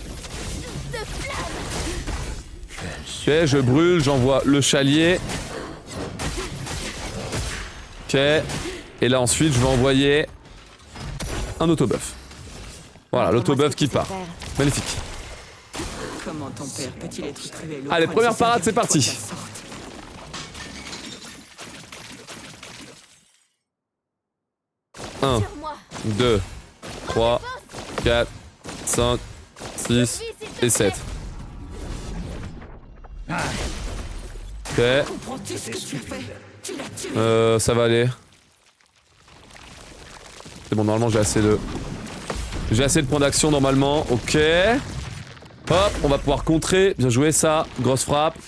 de flammes. Ok, je brûle, j'envoie le chalier. Ok. Et là ensuite, je vais envoyer un autobuff. Voilà, l'autobuff qui part. Magnifique. Comment ton père peut-il être cruel? Allez, première parade, c'est parti. Un, Sur moi. 2, 3, 4, 5, 6 et 7. Ok. Comprends-tu ce que tu fais? Tu l'as tué. Ça va aller. C'est bon, normalement j'ai assez de... J'ai assez de points d'action normalement, ok. Hop, on va pouvoir contrer, bien joué ça, grosse frappe.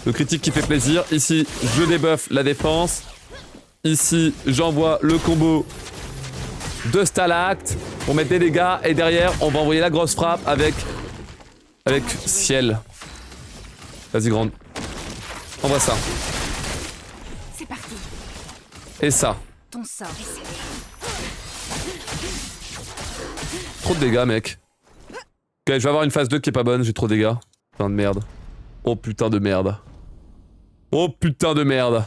Le critique qui fait plaisir. Ici, je débuff la défense. Ici, j'envoie le combo de Stalacte. pour mettre des dégâts. Et derrière, on va envoyer la grosse frappe avec ciel. Vas-y, grande. Envoie ça. C'est parti. Et ça. Ton sort est scellé. Trop de dégâts, mec. Ok, je vais avoir une phase 2 qui est pas bonne, j'ai trop de dégâts. Putain de merde. Oh putain de merde. Oh putain de merde.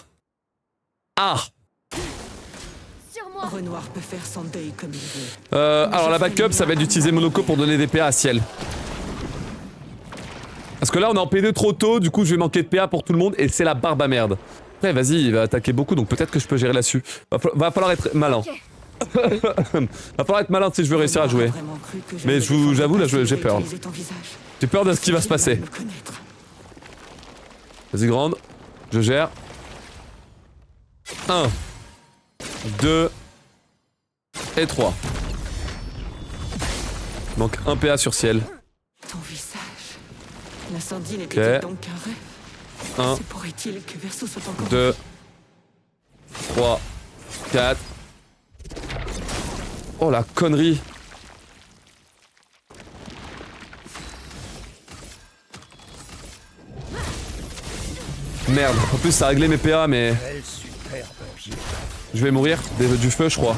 Ah! Renoir peut faire son deuil comme il veut. Alors la backup, ça va être d'utiliser Monaco pour donner des PA à ciel. Parce que là, on est en P2 trop tôt, du coup, je vais manquer de PA pour tout le monde et c'est la barbe à merde. Après, vas-y, il va attaquer beaucoup, donc peut-être que je peux gérer là-dessus. Va falloir être malin. Va falloir être malin si je veux réussir à jouer. Mais j'avoue, là, j'ai peur. J'ai peur de ce qui va se passer. Vas-y, grande. Je gère. 1, 2 et 3. Il manque un PA sur ciel. Ton visage. L'incendie n'était donc qu'un rêve. 1, Se pourrait-il que Verso soit encore 2, 3, 4. Oh la connerie. Merde, en plus ça a réglé mes PA mais... Quel superbe pied. Je vais mourir du feu je crois.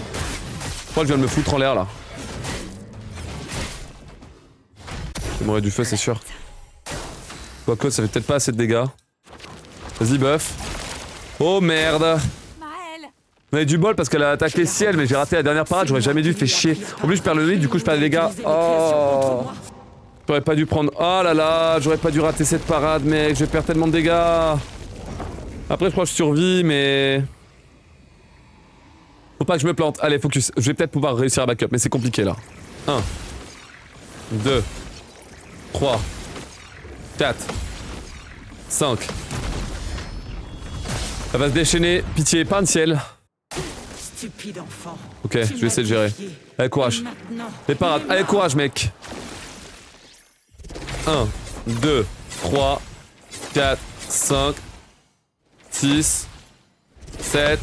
Je crois que je viens de me foutre en l'air là. Je vais mourir du feu c'est sûr. Quoique ça fait peut-être pas assez de dégâts. Vas-y buff. Oh merde. On a du bol parce qu'elle a attaqué ciel mais j'ai raté la dernière parade, j'aurais jamais dû, fait chier. En plus je perds le lead, du coup je perds les dégâts. Oh. J'aurais pas dû prendre... Oh là là, j'aurais pas dû rater cette parade mec, je vais perdre tellement de dégâts. Après je crois que je survis mais... Faut pas que je me plante, allez focus. Je vais peut-être pouvoir réussir à backup mais c'est compliqué là. 1, 2, 3, 4, 5. Ça va se déchaîner, pitié, épargne ciel. stupide enfant. Ok, je vais essayer de gérer. Allez, courage. Les parades. Allez, courage, mec. 1, 2, 3, 4, 5, 6, 7,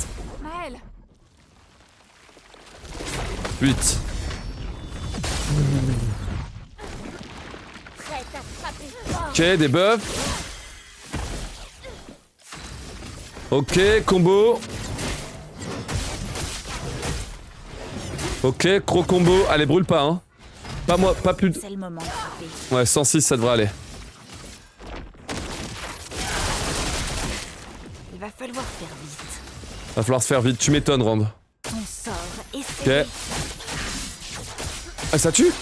8. Ok, des buffs. Ok, combo. Ok, gros combo. Allez, brûle pas, hein. Pas moi, pas plus de... C'est le moment. Ouais, 106, ça devrait aller. Il va falloir faire vite. Va falloir se faire vite, tu m'étonnes, Rand. Ton sort est Ok. Ah, ça tue?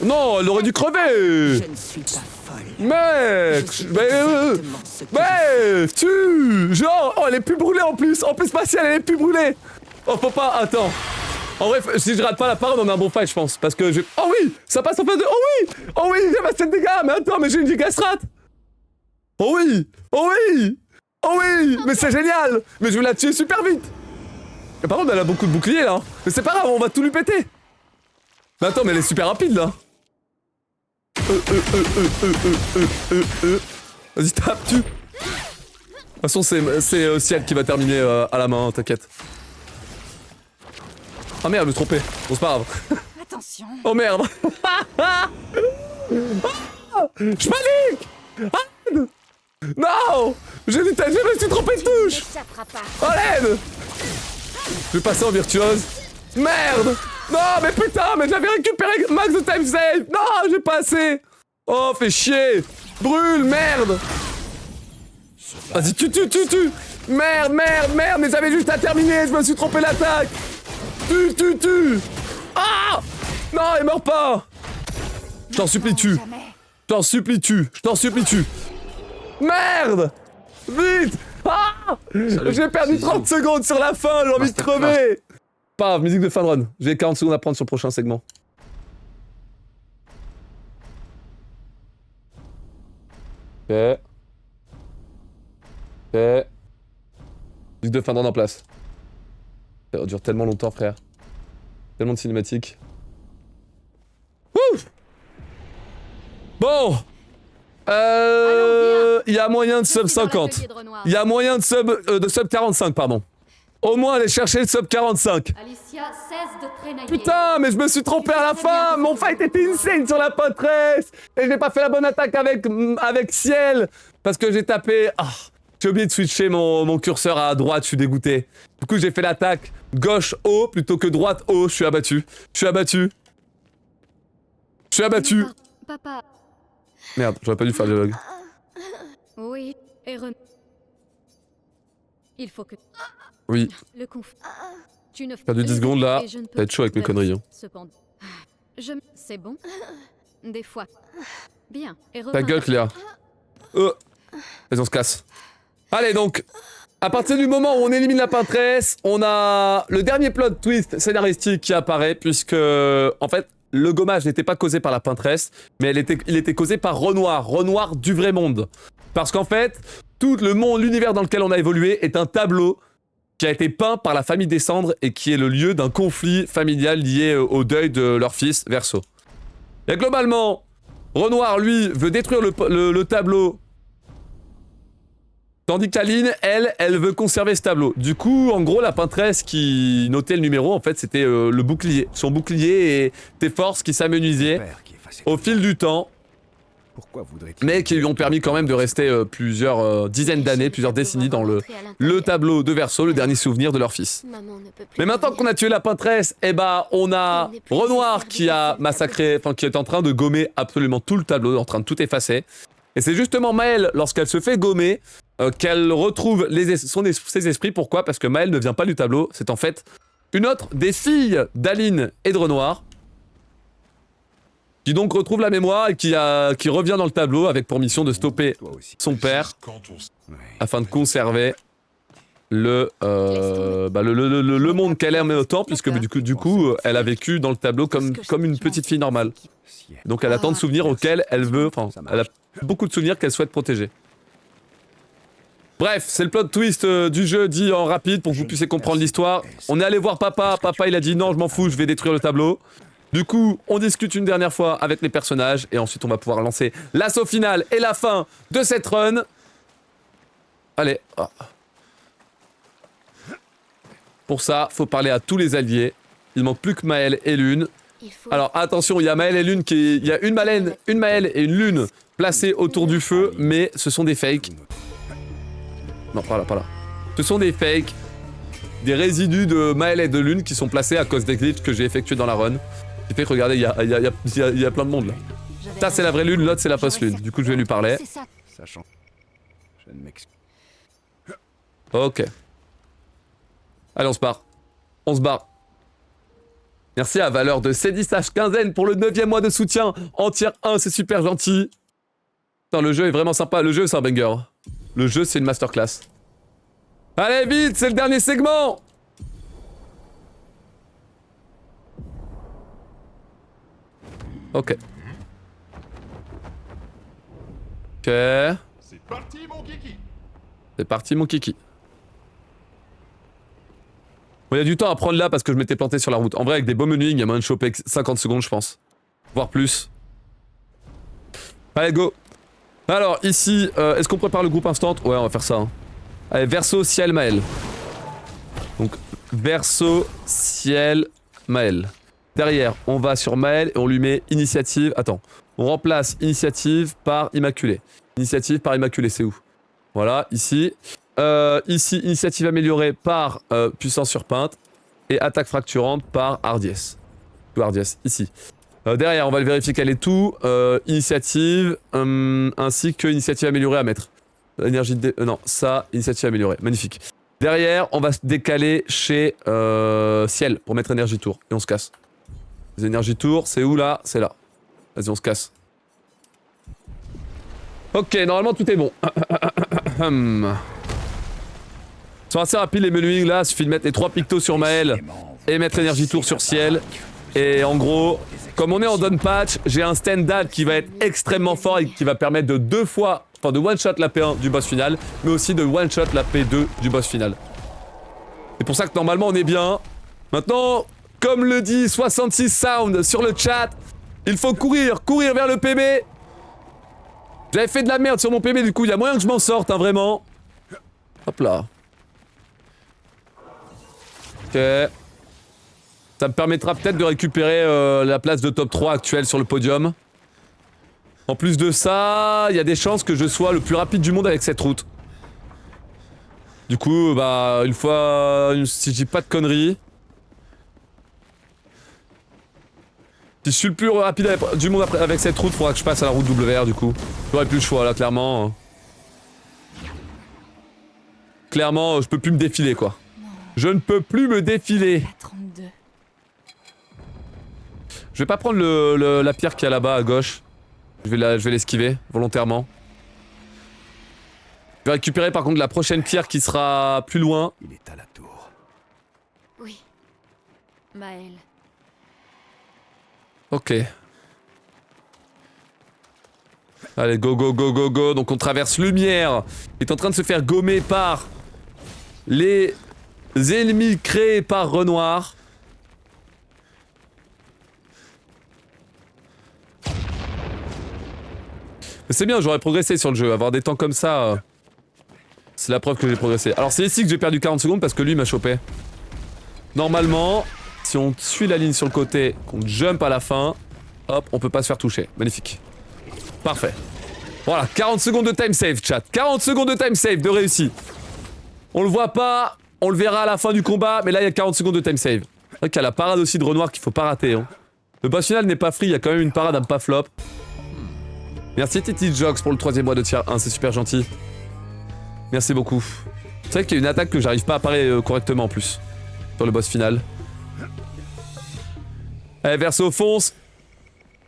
Non, elle aurait dû crever! Je ne suis pas folle. Mec! Mais tu! Genre, oh, elle est plus brûlée en plus! En plus, spatiale, elle est plus brûlée! Oh, faut pas, attends. En vrai, si je rate pas la parade, on a un bon fight, je pense. Parce que je... Oh oui! Ça passe en phase de... Oh oui! Oh oui, j'ai passé de dégâts! Mais attends, mais j'ai une gigastrat! Oh oui! Oh oui! Oh oui! Mais c'est génial! Mais je vais la tuer super vite! Et par contre, elle a beaucoup de boucliers, là. Mais c'est pas grave, on va tout lui péter! Mais attends, mais elle est super rapide, là! Vas-y, tape, tue! De toute façon, c'est Ciel qui va terminer à la main, t'inquiète. Ah merde, je me suis trompé. Bon, c'est pas grave. Attention. Oh merde. Je panique. Aide. Non. Je me suis trompé de touche. Oh l'aide. Je vais passer en virtuose. Merde. Non, mais putain, mais j'avais récupéré max de time save. Non, j'ai pas assez. Oh, fais chier. Brûle, merde. Vas-y, tue. Merde, mais j'avais juste à terminer. Je me suis trompé l'attaque. Tue. Ah. Non, il meurt pas. Je t'en supplie, tue. Je t'en supplie, tue. Merde. Vite. Ah. J'ai perdu 30 secondes sur la fin, j'ai envie de crever. Pas grave, musique de fin de run. J'ai 40 secondes à prendre sur le prochain segment. Ok. Musique de fin de run en place. Ça dure tellement longtemps, frère. Tellement de cinématiques. Ouh. Bon. Il y a moyen de sub 50. Il y a moyen de sub 45, pardon. Au moins aller chercher le sub 45. Alicia, cesse de traînailler. Putain, mais je me suis trompé à la fin. Mon fight était insane sur la Pinterest. Et j'ai pas fait la bonne attaque avec Ciel. Parce que j'ai tapé... Ah, j'ai oublié de switcher mon curseur à droite, je suis dégoûté. Du coup, j'ai fait l'attaque gauche haut plutôt que droite haut. Je suis abattu. Je suis abattu. Je suis abattu. Papa. Merde, j'aurais pas dû faire le dialogue. Oui, Eren. Il faut que Oui, le conf. Tu ne perdu 10 secondes là. Et je ne Ça peux va être chaud avec mes conneries. Hein. Cependant. C'est bon. Des fois. Bien. Et Ta gueule, Cléa. Vas-y, on se casse. Allez, donc, à partir du moment où on élimine la Pinterest, on a le dernier plot twist scénaristique qui apparaît, puisque, en fait, le gommage n'était pas causé par la Pinterest, mais il était causé par Renoir. Renoir du vrai monde. Parce qu'en fait, tout le monde, l'univers dans lequel on a évolué est un tableau qui a été peint par la famille des Cendres et qui est le lieu d'un conflit familial lié au deuil de leur fils, Verso. Et globalement, Renoir, lui, veut détruire le tableau, tandis qu'Aline, elle veut conserver ce tableau. Du coup, en gros, la Pinterest qui notait le numéro, en fait, c'était le bouclier. Son bouclier et ses forces qui s'amenuisaient au fil du temps. Pourquoi voudrait-il... Mais qui lui ont permis quand même de rester plusieurs dizaines d'années, plusieurs décennies dans le tableau de Verso, le dernier souvenir de leur fils. Maman ne peut plus Mais maintenant qu'on a tué la Pinterest, eh ben, on a Renoir qui a massacré, enfin qui est en train de gommer absolument tout le tableau, en train de tout effacer. Et c'est justement Maëlle, lorsqu'elle se fait gommer, qu'elle retrouve ses esprits. Pourquoi? Parce que Maëlle ne vient pas du tableau, c'est en fait une autre des filles d'Aline et de Renoir, qui donc retrouve la mémoire et qui revient dans le tableau avec pour mission de stopper son père afin de conserver le monde qu'elle aime autant, puisque du coup elle a vécu dans le tableau comme une petite fille normale. Donc elle a tant de souvenirs auxquels elle veut, enfin elle a beaucoup de souvenirs qu'elle souhaite protéger. Bref, c'est le plot twist du jeu dit en rapide pour que vous puissiez comprendre l'histoire. On est allé voir papa il a dit non je m'en fous, je vais détruire le tableau. Du coup, on discute une dernière fois avec les personnages et ensuite on va pouvoir lancer l'assaut final et la fin de cette run. Allez. Oh. Pour ça, faut parler à tous les alliés. Il manque plus que Maëlle et Lune. Alors attention, il y a Maëlle et Lune il y a une Maëlle et une Lune placées autour du feu, mais ce sont des fakes. Non, pas là. Ce sont des fakes. Des résidus de Maëlle et de Lune qui sont placés à cause des glitches que j'ai effectués dans la run. Qui fait que regardez, il y a plein de monde là. Ça c'est la vraie Lune, l'autre c'est la fausse Lune. Du coup je vais lui parler. Sachant... Je ne m'excuse. Ok. Allez, on se barre. On se barre. Merci à Valeur de C10H15N pour le 9e mois de soutien. En tier 1, c'est super gentil. Putain, le jeu est vraiment sympa. Le jeu, c'est un banger. Le jeu, c'est une masterclass. Allez, vite, c'est le dernier segment. Ok. Ok. C'est parti, mon kiki. C'est parti, mon kiki. Bon, il y a du temps à prendre là parce que je m'étais planté sur la route. En vrai, avec des beaux menus, il y a moyen de choper 50 secondes, je pense. Voire plus. Allez, go. Alors, ici, est-ce qu'on prépare le groupe instant? Ouais, on va faire ça. Hein. Allez, Verso, Ciel, Maëlle. Donc, Verso, Ciel, Maëlle. Derrière, on va sur Maëlle et on lui met Initiative. Attends, on remplace Initiative par Immaculée. Initiative par Immaculée, c'est où? Voilà, ici. Ici, Initiative améliorée par Puissance sur Peinte. Et Attaque fracturante par Hardiesse. Tout Hardiesse, ici. Derrière, on va vérifier qu'elle est tout. Initiative, ainsi que Initiative améliorée à mettre. Énergie de... non, ça, Initiative améliorée. Magnifique. Derrière, on va se décaler chez Ciel pour mettre Énergie Tour. Et on se casse. Les Énergie Tour, c'est où là? C'est là. Vas-y, on se casse. Ok, normalement tout est bon. Ils sont assez rapides les menuing là, il suffit de mettre les 3 pictos sur Maëlle et mettre Énergie Tour sur Ciel. Et en gros, comme on est en down patch, j'ai un stand-up qui va être extrêmement fort et qui va permettre de de one-shot la P1 du boss final, mais aussi de one-shot la P2 du boss final. C'est pour ça que normalement on est bien. Maintenant, comme le dit 66 Sound sur le chat, il faut courir vers le PB. J'avais fait de la merde sur mon PB, du coup, il y a moyen que je m'en sorte, hein, vraiment. Hop là. Ok. Ça me permettra peut-être de récupérer la place de top 3 actuelle sur le podium. En plus de ça, il y a des chances que je sois le plus rapide du monde avec cette route. Du coup, bah, une fois... Si je dis pas de conneries... Si je suis le plus rapide du monde avec cette route, faudra que je passe à la route WR du coup. J'aurais plus le choix là, clairement. Clairement, je peux plus me défiler quoi. Je ne peux plus me défiler. La 32. Je vais pas prendre la pierre qui est là-bas à gauche. Je vais l'esquiver, volontairement. Je vais récupérer par contre la prochaine pierre qui sera plus loin. Il est à la tour. Oui. Maël, Ok. Allez, go, go, go, go, go. Donc on traverse Lumière, qui est en train de se faire gommer par les ennemis créés par Renoir. C'est bien, j'aurais progressé sur le jeu. Avoir des temps comme ça, c'est la preuve que j'ai progressé. Alors c'est ici que j'ai perdu 40 secondes parce que lui m'a chopé. Normalement, si on suit la ligne sur le côté, qu'on jump à la fin, hop, on peut pas se faire toucher. Magnifique. Parfait. Voilà, 40 secondes de time save, chat. 40 secondes de time save de réussi. On le voit pas, on le verra à la fin du combat, mais là il y a 40 secondes de time save. C'est vrai qu'il y a la parade aussi de Renoir qu'il faut pas rater. Hein. Le boss final n'est pas free, il y a quand même une parade à ne pas flop. Merci Titi Jox pour le 3ème mois de tier 1, c'est super gentil. Merci beaucoup. C'est vrai qu'il y a une attaque que j'arrive pas à parer correctement en plus. Sur le boss final. Allez, Verso fonce.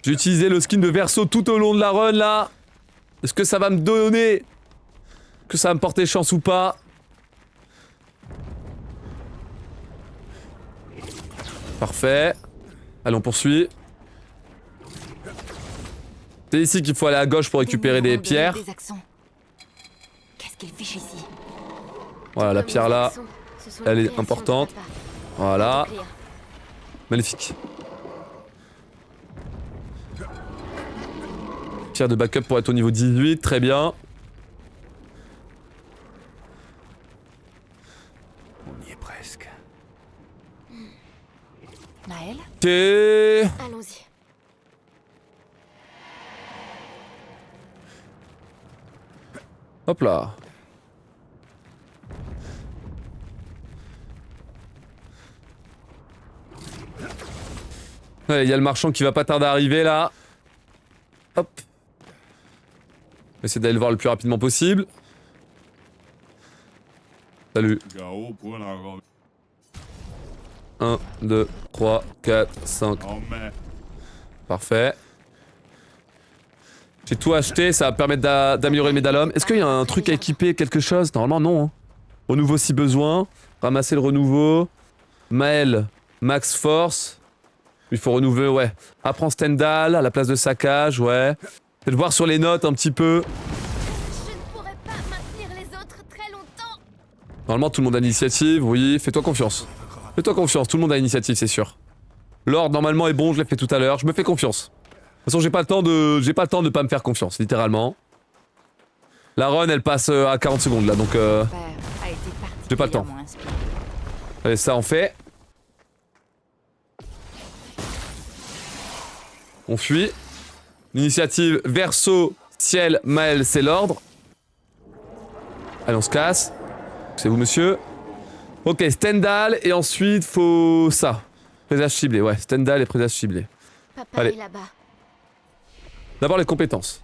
J'ai utilisé le skin de Verso tout au long de la run là. Est-ce que ça va me donner... que ça va me porter chance ou pas? Parfait. Allez, on poursuit. C'est ici qu'il faut aller à gauche pour récupérer des pierres. Qu'est-ce qu'il fiche ici? Voilà, la pierre là, elle est importante. Voilà. Magnifique. Pierre de backup pour être au niveau 18, très bien. On y est presque. Maël? Ok. Allons-y. Hop là. Il y a le marchand qui va pas tarder à arriver là. Hop. On va essayer d'aller le voir le plus rapidement possible. Salut. 1, 2, 3, 4, 5. Parfait. J'ai tout acheté, ça va permettre d'améliorer le médaillon. Est-ce qu'il y a un truc à équiper, quelque chose? Normalement non. Hein. Renouveau si besoin. Ramasser le renouveau. Maël, max force. Il faut renouveler, ouais. Apprends Stendhal à la place de saccage, ouais. Peut-être voir sur les notes un petit peu. Je ne pourrais pas maintenir les autres très longtemps. Normalement tout le monde a l'initiative, oui. Fais-toi confiance. Fais-toi confiance, tout le monde a l'initiative, c'est sûr. L'ordre normalement est bon, je l'ai fait tout à l'heure. Je me fais confiance. De toute façon, j'ai pas le temps de pas me faire confiance, littéralement. La run, elle passe à 40 secondes là, donc j'ai pas le temps. Allez, ça on fait. On fuit. L'initiative Verso, Ciel, Maël, c'est l'ordre. Allez, on se casse. C'est vous, monsieur. Ok, Stendhal, et ensuite, faut ça. Présage ciblé, ouais. Stendhal et présage ciblé. Papa Allez. est là-bas. D'abord les compétences.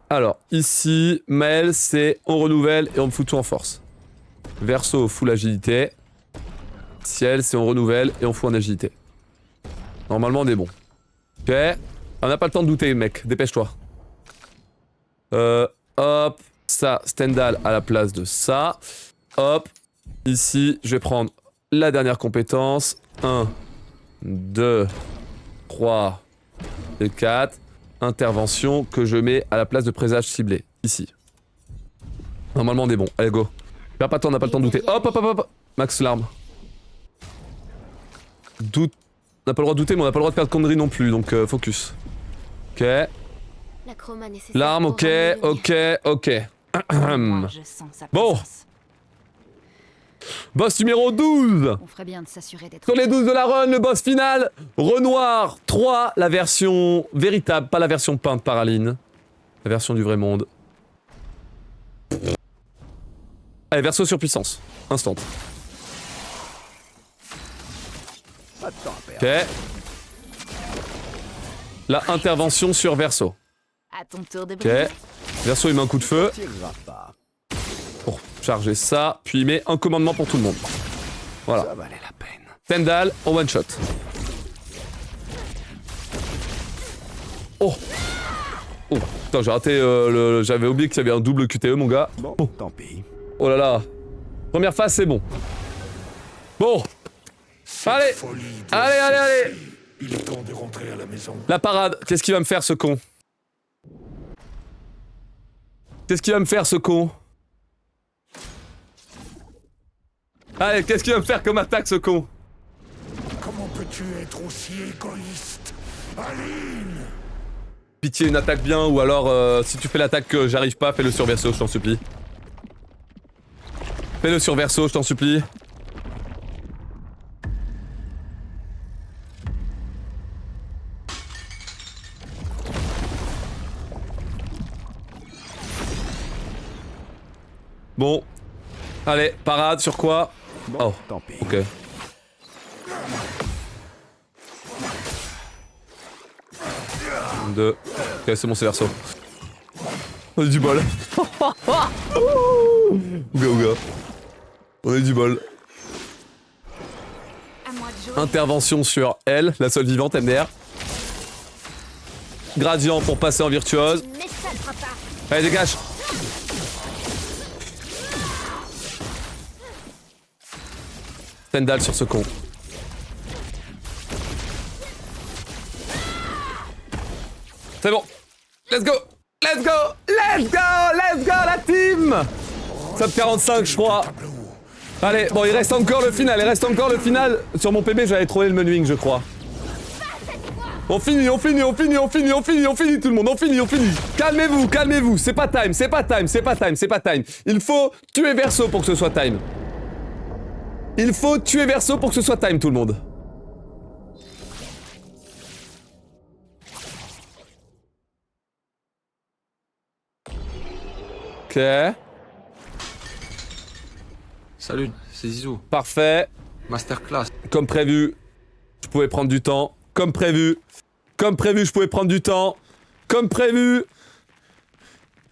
Alors, ici, Maël, c'est on renouvelle et on me fout tout en force. Verso, full agilité. Ciel, c'est on renouvelle et on fout en agilité. Normalement, on est bon. Ok. On n'a pas le temps de douter, mec. Dépêche-toi. Hop. Ça, Stendhal à la place de ça. Hop. Ici, je vais prendre la dernière compétence. 1, 2, 3 et 4. Intervention que je mets à la place de présage ciblé. Ici. Normalement, on est bon. Allez, go. Perds pas de temps, on n'a pas le temps de douter. Hop, hop, hop, hop. Max l'arme. Doute. On n'a pas le droit de douter, mais on n'a pas le droit de perdre conneries non plus. Donc, focus. Ok. L'arme, ok, ok, ok. Bon. Boss numéro 12. On ferait bien de s'assurer d'être... Sur les 12 de la run, le boss final. Renoir 3, la version véritable, pas la version peinte par Aline. La version du vrai monde. Allez, verso sur puissance. Instant. Pas de temps à perdre. Ok. La intervention sur verso. À ton tour de Ok. briller. Verso, il met un coup de feu. Tirera pas. Pour charger ça. Puis il met un commandement pour tout le monde. Voilà. Ça valait la peine. Tendal en one shot. Oh. Oh, putain, j'ai raté j'avais oublié qu'il y avait un double QTE, mon gars. Bon, tant pis. Oh là là. Première phase, c'est bon. Bon. Allez. Allez. Il est temps de rentrer à la maison. La parade. Qu'est-ce qu'il va me faire, ce con? Qu'est-ce qu'il va me faire, ce con? Allez, qu'est-ce qu'il va me faire comme attaque, ce con? Comment peux-tu être aussi égoïste, Aline? Pitié, une attaque bien, ou alors, si tu fais l'attaque que j'arrive pas, fais-le sur verso, je t'en supplie. Fais-le sur verso, je t'en supplie. Bon. Allez, parade sur quoi? Bon, Oh, tant pis. ok. Deux. Ok, c'est bon, c'est verso. On a du bol. Ouga. On a du bol. À moi de jouer. Intervention sur elle, la seule vivante, MDR. Gradient pour passer en virtuose. Mais ça ne fera pas. Allez, dégage. Tendal sur ce con. C'est bon. Let's go. Let's go. Let's go. Let's go la team. Top 45 je crois. Allez, bon il reste encore le final, Sur mon PB j'avais trouvé le menuing je crois. On finit tout le monde, on finit. Calmez-vous, c'est pas time. Il faut tuer Verso pour que ce soit time. Tout le monde. Ok. Salut, c'est Zizou. Parfait. Masterclass. Comme prévu, je pouvais prendre du temps. Comme prévu, je pouvais prendre du temps. Comme prévu.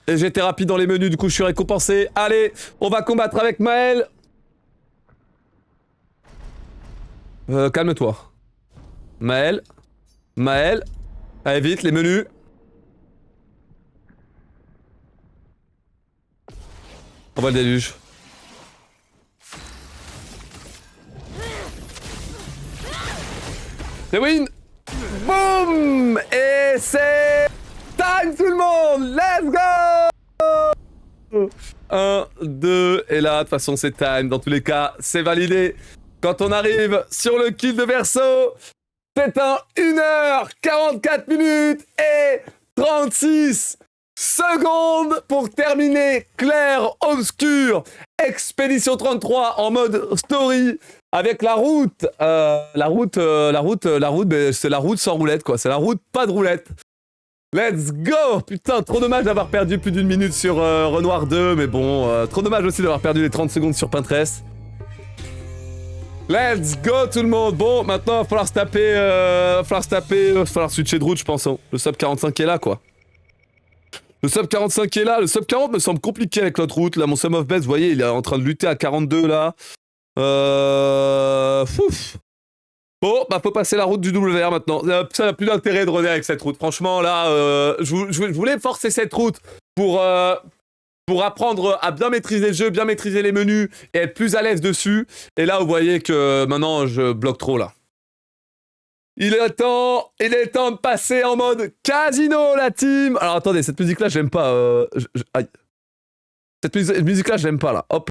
Et j'étais rapide dans les menus, du coup je suis récompensé. Allez, on va combattre avec Maël. Calme-toi. Maël. Allez vite, les menus. On voit le déluge. C'est win. Boum. Et c'est... time tout le monde. Let's go. 1, 2, et là, de toute façon, c'est time. Dans tous les cas, c'est validé. Quand on arrive sur le kill de Verso, c'est un 1h44 minutes et 36 secondes pour terminer Clair Obscur Expédition 33 en mode story avec la route. La route, c'est la route sans roulette, quoi. C'est la route, pas de roulette. Let's go! Putain, trop dommage d'avoir perdu plus d'une minute sur Renoir 2, mais bon, trop dommage aussi d'avoir perdu les 30 secondes sur Pinterest. Let's go tout le monde! Bon, maintenant, il va falloir se taper, il va falloir switcher de route, je pense. Hein. Le sub 45 est là, quoi. Le sub 45 est là, le sub 40 me semble compliqué avec l'autre route. Là, mon sum of best, vous voyez, il est en train de lutter à 42, là. Fouf! Bon, bah faut passer la route du WR maintenant. Ça n'a plus d'intérêt de runner avec cette route. Franchement, là, je voulais forcer cette route pour apprendre à bien maîtriser le jeu, bien maîtriser les menus et être plus à l'aise dessus. Et là, vous voyez que maintenant, je bloque trop, là. Il est temps de passer en mode casino, la team. Alors, attendez, cette musique-là, j'aime pas. Aïe. Cette musique-là, j'aime pas, là. Hop.